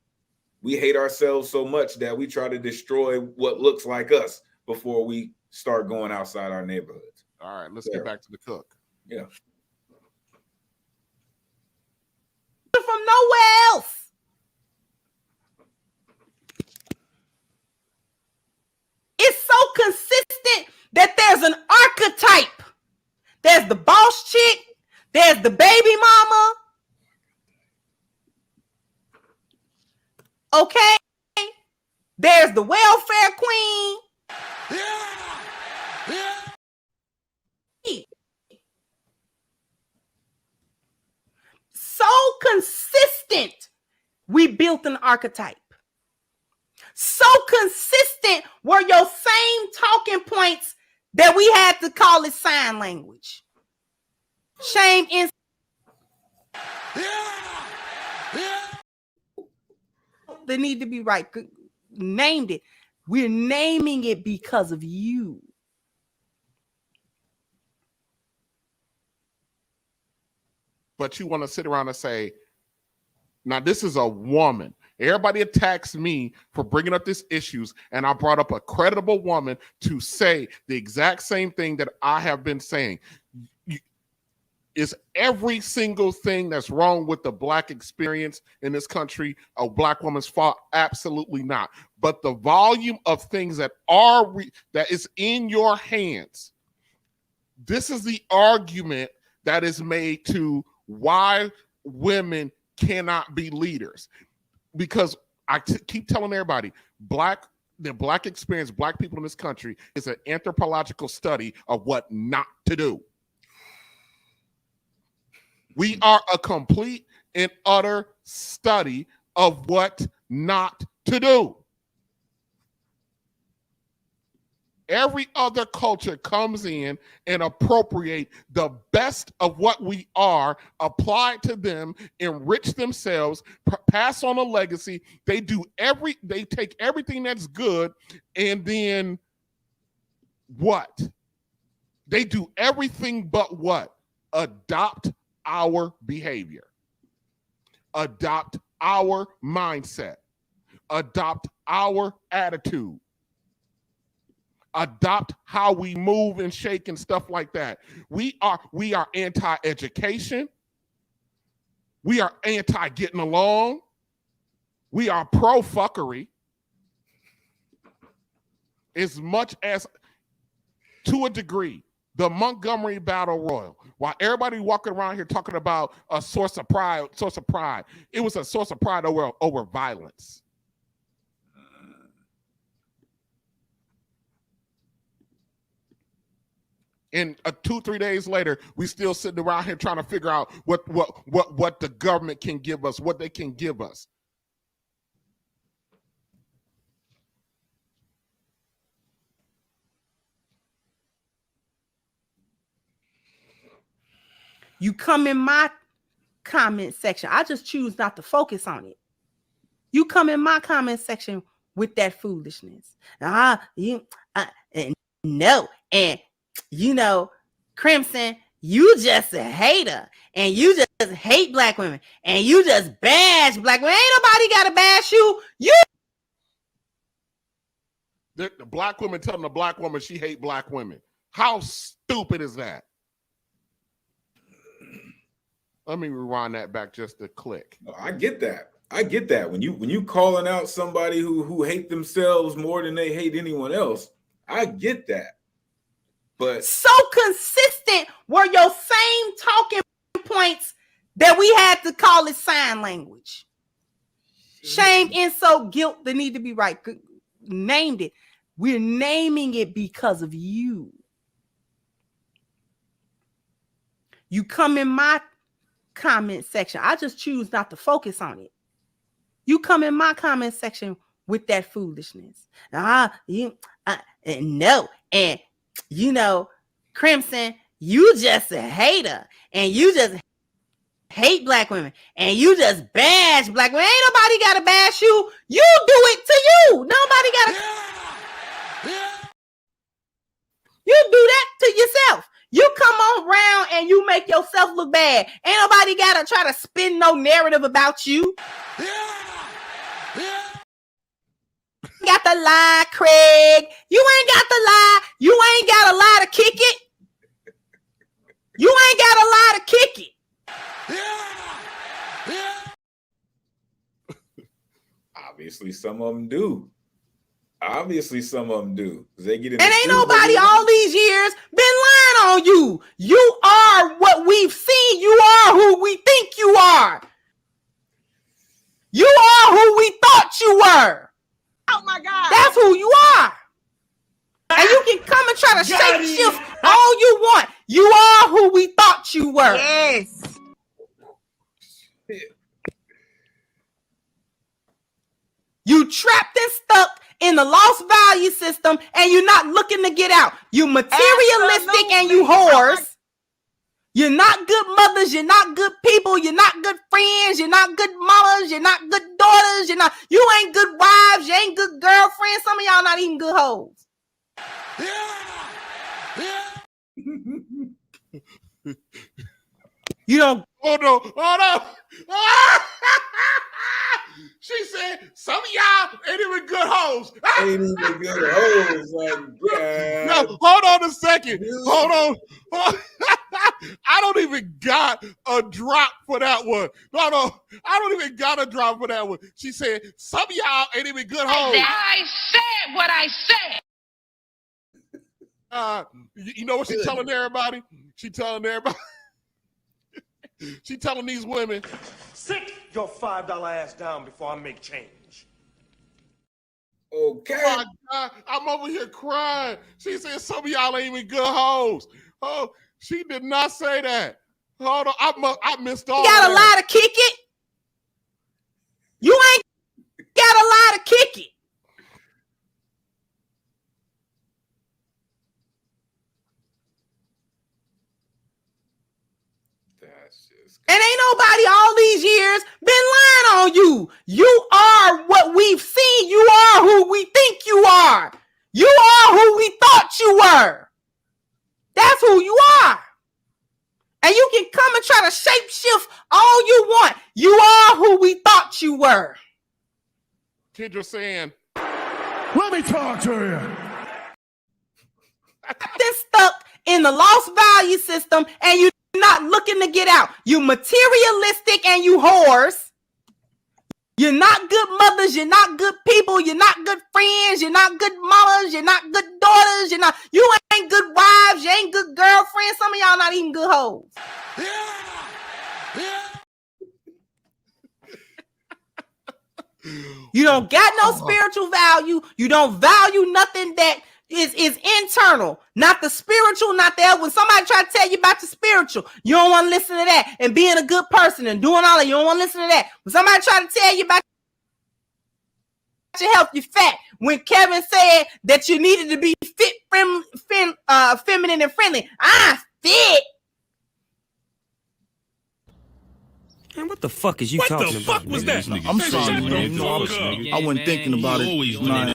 We hate ourselves so much that we try to destroy what looks like us before we start going outside our neighborhoods. All right, let's get back to the cook. Yeah. From nowhere else. It's so consistent that there's an archetype. There's the boss chick. There's the baby mama. Okay. There's the welfare queen. So consistent, we built an archetype. So consistent were your same talking points that we had to call it sign language. Shame in they need to be right. Named it. We're naming it because of you. But you want to sit around and say, now this is a woman. Everybody attacks me for bringing up these issues, and I brought up a credible woman to say the exact same thing that I have been saying. Is every single thing that's wrong with the Black experience in this country a Black woman's fault? Absolutely not. But the volume of things that that is in your hands, this is the argument that is made to why women cannot be leaders. Because I keep telling everybody, the Black experience, Black people in this country is an anthropological study of what not to do. We are a complete and utter study of what not to do. Every other culture comes in and appropriate the best of what we are, apply it to them, enrich themselves, pass on a legacy. They take everything that's good, and then what? They do everything but what? Adopt our behavior, adopt our mindset, adopt our attitude, adopt how we move and shake and stuff like that. We are anti-education. We are anti-getting along. We are pro-fuckery. As much as, to a degree, the Montgomery Battle Royal, while everybody walking around here talking about a source of pride, it was a source of pride over violence. And 2-3 days later, we still sitting around here trying to figure out what the government can give us, what they can give us. You come in my comment section. I just choose not to focus on it. You come in my comment section with that foolishness. No, and you know, Crimson, you just a hater, and you just hate Black women, and you just bash Black women. Ain't nobody got to bash you. The Black woman telling the Black woman she hate Black women. How stupid is that? Let me rewind that back just a click. I get that. When you calling out somebody who hate themselves more than they hate anyone else, I get that. But so consistent were your same talking points that we had to call it sign language. Shame, insult, guilt, they need to be right. Named it. We're naming it because of you. You come in my comment section. I just choose not to focus on it. You come in my comment section with that foolishness. No, and you know, Crimson, you just a hater, and you just hate Black women, and you just bash Black women. Ain't nobody got to bash you. You do it to you. Nobody got to. You do that to yourself. You come on around and you make yourself look bad. Ain't nobody got to try to spin no narrative about you. Got the lie, Craig. You ain't got the lie. You ain't got a lie to kick it. You ain't got a lie to kick it. obviously some of them do. They get in and ain't nobody all these years been lying on you. You are what we've seen. You are who we think you are. You are who we thought you were. Oh my God. That's who you are. And you can come and try to shape shift all you want. You are who we thought you were. Yes. You trapped and stuck in the lost value system and you're not looking to get out. You materialistic and you whores. You're not good mothers. You're not good people. You're not good friends. You're not good mamas. You're not good daughters. You ain't good wives. You ain't good girlfriends. Some of y'all not even good hoes. You don't. Hold on. She said, some of y'all ain't even good hoes. Ain't even good hoes. Like, no, hold on a second. Hold on. I don't even got a drop for that one. No, I don't even got a drop for that one. She said, some of y'all ain't even good hoes. I said what I said. You know what she's telling everybody? She telling everybody. She telling these women, sit your $5 ass down before I make change. Okay. Oh my God, I'm over here crying. She said some of y'all ain't even good hoes. Oh, she did not say that. Hold on, I missed all. You got a lie to kick it. You ain't got a lie to kick it. And ain't nobody all these years been lying on you. You are what we've seen. You are who we think you are. You are who we thought you were. That's who you are. And you can come and try to shape shift all you want. You are who we thought you were. Kendra saying, let me talk to you. Then stuck in the lost value system and you're not looking to get out. You materialistic and you whores. You're not good mothers. You're not good people. You're not good friends. You're not good mamas. You're not good daughters. You ain't good wives. You ain't good girlfriends. Some of y'all not even good hoes. You don't got no spiritual value. You don't value nothing that is internal, not the spiritual, not that. When somebody try to tell you about the spiritual, you don't want to listen to that. And being a good person and doing all that, you don't want to listen to that. When somebody try to tell you about your health, you're fat. When Kevin said that you needed to be fit, feminine and friendly, I'm fit. Man, what the fuck is you talking about? What the fuck was that? I'm sorry, man. I wasn't thinking about it. Nah.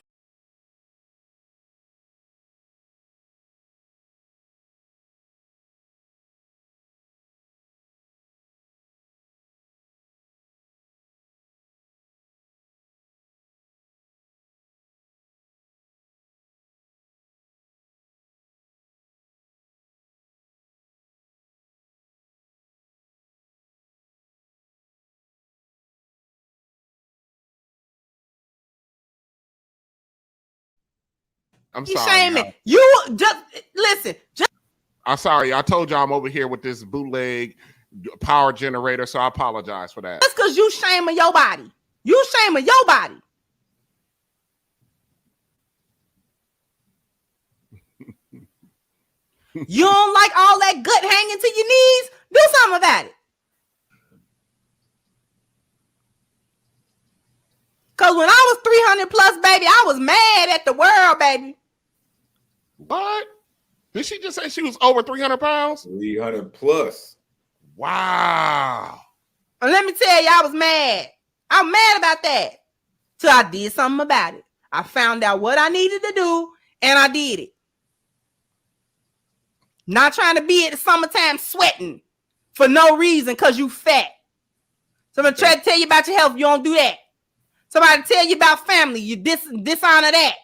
I'm You sorry. shaming. You just listen. I'm sorry. I told y'all I'm over here with this bootleg power generator, so I apologize for that. That's because you shaming your body. You shaming your body. You don't like all that gut hanging to your knees? Do something about it. Because when I was 300 plus, baby, I was mad at the world, baby. What? Did she just say she was over 300 pounds? 300 plus. Wow. And let me tell you, I was mad. I'm mad about that. So I did something about it. I found out what I needed to do, and I did it. Not trying to be at the summertime sweating for no reason because you fat. Somebody try to tell you about your health, you don't do that. Somebody tell you about family, you dishonor that.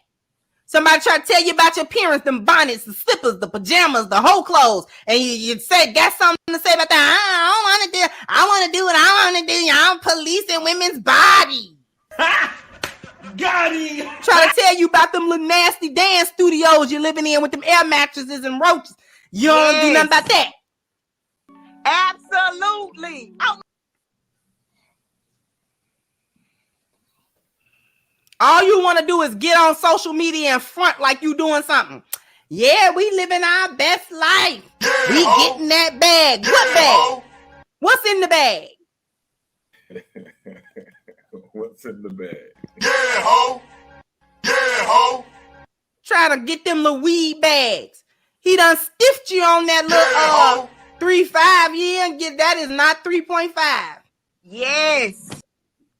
Somebody try to tell you about your appearance, them bonnets, the slippers, the pajamas, the whole clothes, and you say, got something to say about that. I don't want to do. I want to do what I want to do. I'm policing women's body. Got him. Try to tell you about them little nasty dance studios you're living in with them air mattresses and roaches. You don't do nothing about that. Absolutely. All you want to do is get on social media and front like you doing something. Yeah, we living our best life. We getting that bag. What bag? What's in the bag? What's in the bag? Yeah, ho. Yeah, ho. Trying to get them little weed bags. He done stiffed you on that little 3.5 year and get that is not 3.5. Yes.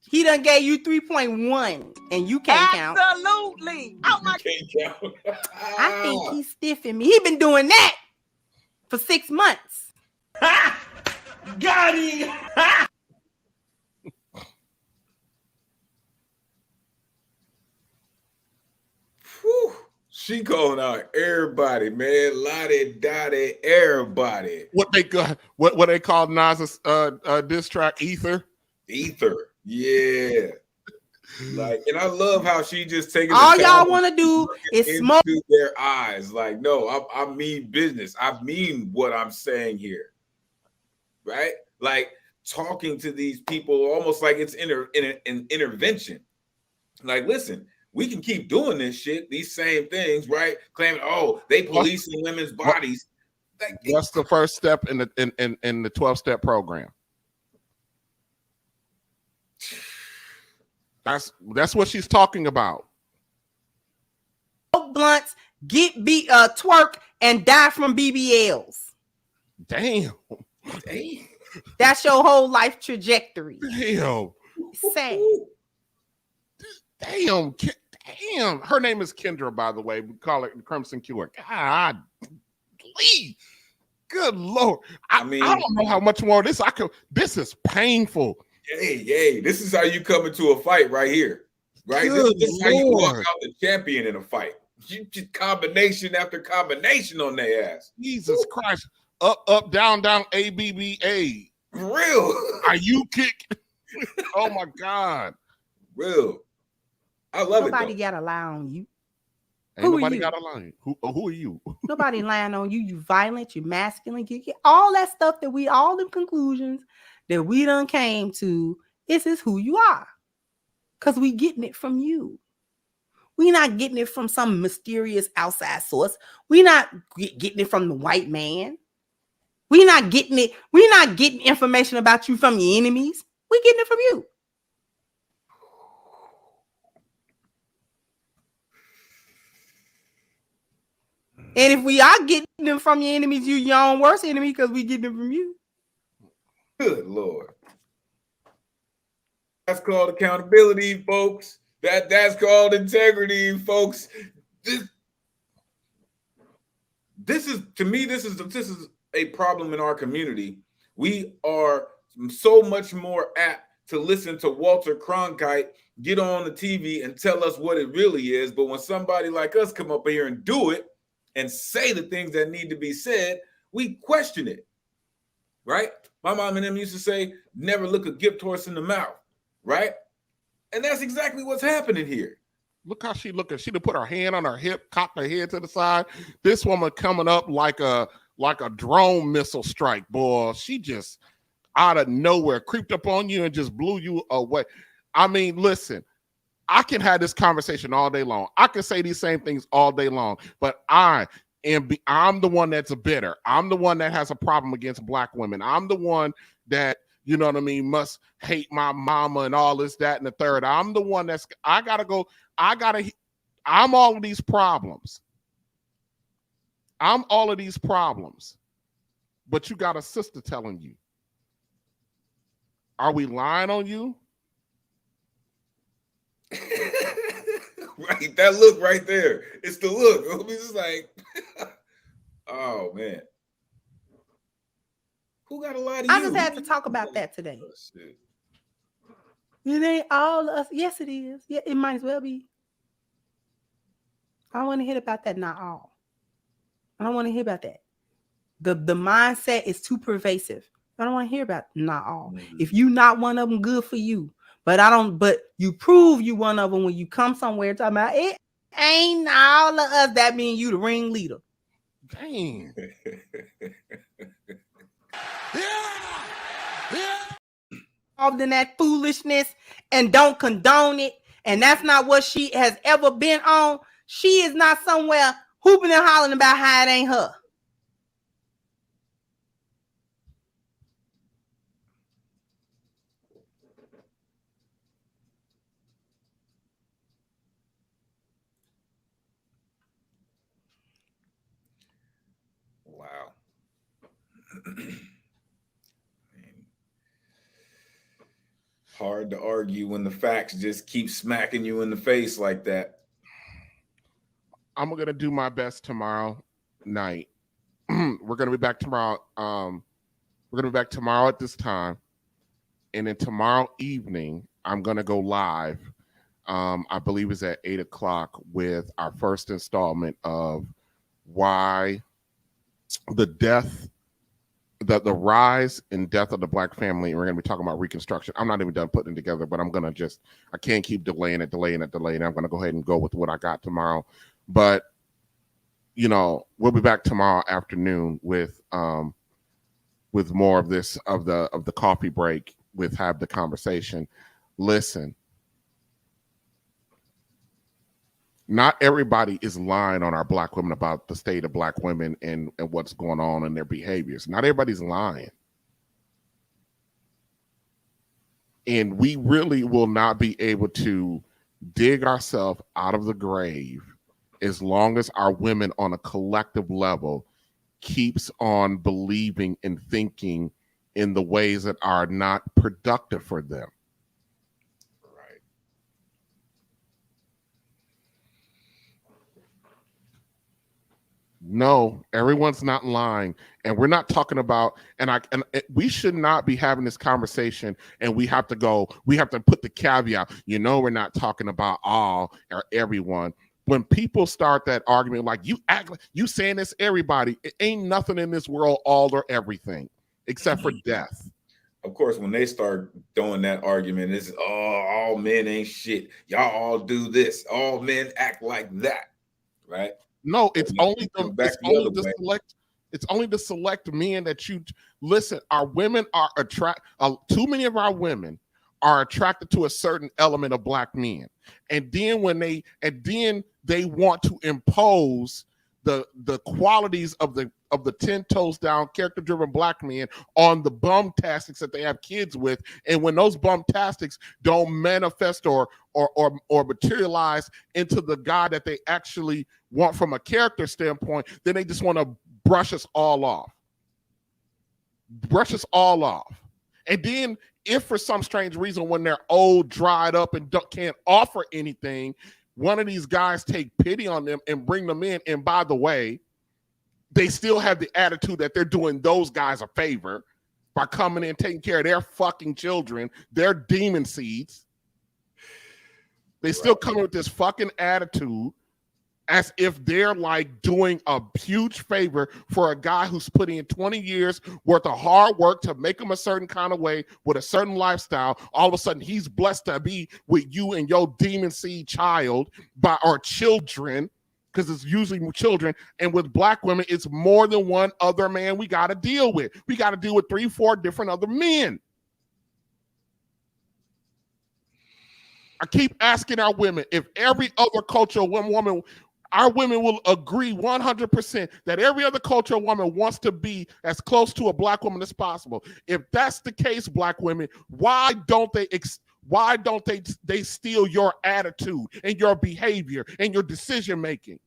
He done gave you 3.1 and you can't count. Absolutely. Oh my. Can't count. I think he's stiffing me. He been doing that for 6 months. Got him. She calling out everybody, man. Lottie, Dottie, everybody. What they call Nas's diss track, Ether? Ether, yeah. Like, and I love how she just taking all the time y'all want to do is smoke into their eyes. Like, no, I mean business. I mean what I'm saying here, right? Like talking to these people almost like it's an intervention. Like, listen, we can keep doing this shit, these same things, right? Claiming, oh, they policing women's bodies. What's the first step in the 12-step program? That's what she's talking about. Blunts, get twerk, and die from BBLs. Damn. That's your whole life trajectory. Damn. Sad. Damn. Her name is Kendra, by the way. We call it Crimson Cure. God, please. Good Lord. I don't know how much more this This is painful. Hey, this is how you come into a fight right here. Right? This is how you walk out the champion in a fight. You just combination after combination on their ass. Jesus Christ. Up, down, ABBA. Real. Are you kick? Oh my God. Real. I love Nobody it. got to lie on you. Ain't nobody got to lie. Who are you? Nobody lying on you. You violent, you masculine, you get all that stuff that all the conclusions that we done came to. This is who you are. Because we getting it from you. We not getting it from some mysterious outside source. We not getting it from the white man. We not getting it. We not getting information about you from your enemies. We getting it from you. And if we are getting them from your enemies, you're your own worst enemy because we getting them from you. Good Lord. That's called accountability, folks. That's called integrity, folks. This is to me, this is a problem in our community. We are so much more apt to listen to Walter Cronkite get on the TV and tell us what it really is. But when somebody like us come up here and do it and say the things that need to be said, we question it, right? My mom and them used to say, never look a gift horse in the mouth, right? And that's exactly what's happening here. Look how she looking. She'd have put her hand on her hip, cocked her head to the side. This woman coming up like a drone missile strike, boy. She just out of nowhere creeped up on you and just blew you away. I mean, listen, I can have this conversation all day long. I can say these same things all day long, but I'm the one that's bitter. I'm the one that has a problem against black women. I'm the one that, you know what I mean, must hate my mama and all this, that, and the third. I'm the one I'm all of these problems. I'm all of these problems. But you got a sister telling you. Are we lying on you? Right, that look right there. It's the look. It's just like, oh man. Who got a lot of you? I just had to talk about that today. Oh, it ain't all us. Yes, it is. Yeah, it might as well be. I don't want to hear about that. Not all. I don't want to hear about that. The mindset is too pervasive. I don't want to hear about not all. Mm-hmm. If you not one of them, good for you. But you prove you one of them when you come somewhere talking about it ain't all of us. That means you the ringleader. Dang. Involved in that foolishness and don't condone it. And that's not what she has ever been on. She is not somewhere hooping and hollering about how it ain't her. Wow. Hard to argue when the facts just keep smacking you in the face like that. I'm going to do my best tomorrow night. We're going to be back tomorrow. We're going to be back tomorrow at this time. And then tomorrow evening, I'm going to go live I believe it's at 8 o'clock with our first installment of why the rise and death of the Black family. We're going to be talking about Reconstruction. I'm not even done putting it together, but I'm going to I can't keep delaying it. I'm going to go ahead and go with what I got tomorrow. But, we'll be back tomorrow afternoon with more of this, of the coffee break have the conversation. Listen, not everybody is lying on our Black women about the state of Black women and what's going on in their behaviors. Not everybody's lying. And we really will not be able to dig ourselves out of the grave as long as our women on a collective level keeps on believing and thinking in the ways that are not productive for them. No, everyone's not lying. And we're not talking about, and we should not be having this conversation and we have to put the caveat, we're not talking about all or everyone. When people start that argument, like you saying this, everybody, it ain't nothing in this world, all or everything, except for death. Of course, when they start throwing that argument, it's, all men ain't shit. Y'all all do this. All men act like that, right? No, it's only the select men that you listen. Our women are too many of our women are attracted to a certain element of Black men, and then they want to impose the qualities of the 10 toes down character driven Black men on the bum-tastics that they have kids with, and when those bum-tastics don't manifest or materialize into the guy that they actually want from a character standpoint, then they just want to brush us all off. And then if for some strange reason when they're old, dried up, and can't offer anything, one of these guys take pity on them and bring them in, and by the way, they still have the attitude that they're doing those guys a favor by coming in and taking care of their fucking children, their demon seeds. They still come with this fucking attitude as if they're like doing a huge favor for a guy who's putting in 20 years worth of hard work to make him a certain kind of way with a certain lifestyle. All of a sudden, he's blessed to be with you and your demon seed child or children, because it's usually children. And with Black women, it's more than one other man we got to deal with. We got to deal with 3-4 different other men. I keep asking our women, if every other cultural woman, our women will agree 100% that every other cultural woman wants to be as close to a Black woman as possible. If that's the case, Black women, why don't they steal your attitude and your behavior and your decision making?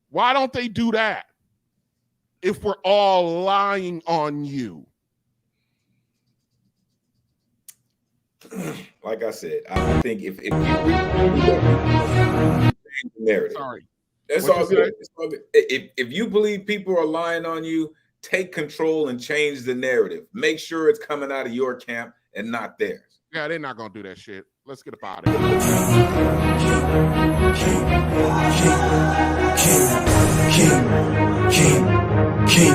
Why don't they do that if we're all lying on you? Like I said, I think if you narrative, that's all good. If you believe people are lying on you, take control and change the narrative. Make sure it's coming out of your camp and not theirs. Yeah, they're not gonna do that shit. Let's get up out of King.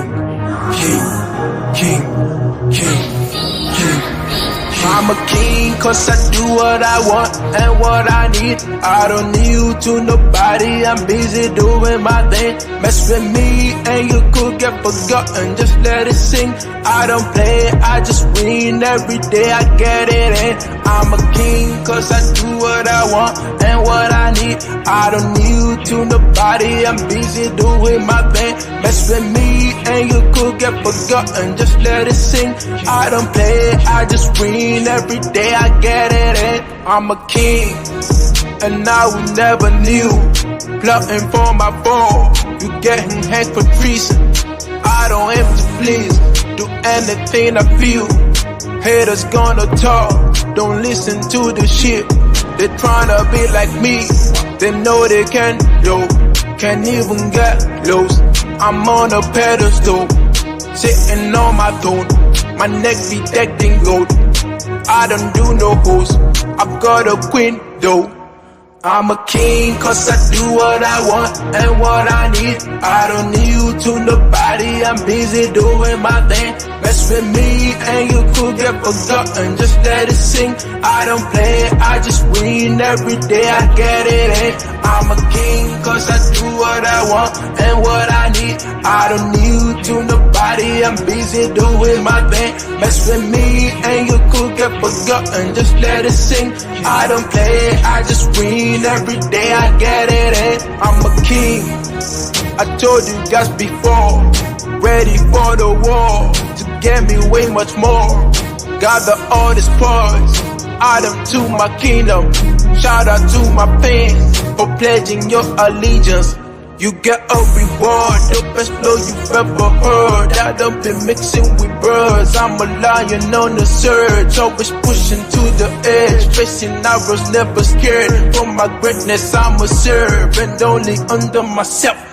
I'm a king cause I do what I want and what I need. I don't need you to nobody, I'm busy doing my thing. Mess with me and you could get forgotten, just let it sing. I don't play, I just win every day, I get it in. I'm a king cause I do what I want and what I need. I don't need you to nobody, I'm busy doing my thing. Mess with me and you could get forgotten, just let it sing. I don't play, I just win every day, I get it in. I'm a king and I will never kneel, plotting for my fall. You getting hanged for treason, I don't aim to please, do anything I feel. Haters gonna talk, don't listen to the shit. They tryna be like me, they know they can, yo. Can't even get lost, I'm on a pedestal, sitting on my throne. My neck be decked in gold, I don't do no hoes. I've got a queen though. I'm a king cause I do what I want and what I need. I don't need you to nobody, I'm busy doing my thing. Mess with me and you could get forgotten, just let it sing. I don't play it, I just win every day, I get it in. I'm a king cause I do what I want and what I need. I don't need you to nobody, I'm busy doing my thing. Mess with me and you could get forgotten, just let it sing. I don't play it, I just win every day, I get it in. I'm a king, I told you guys before. Ready for the war, to get me way much more. Gather all the spoils, add them to my kingdom. Shout out to my fans for pledging your allegiance. You get a reward, the best flow you've ever heard. I don't be mixing with birds, I'm a lion on the surge. Always pushing to the edge, facing arrows, never scared. For my greatness I'm a servant, only under myself.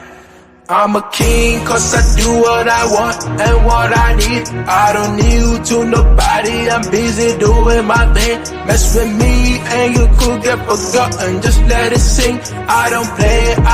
I'm a king cause I do what I want and what I need. I don't need you to nobody, I'm busy doing my thing. Mess with me and you could get forgotten, just let it sing. I don't play it, I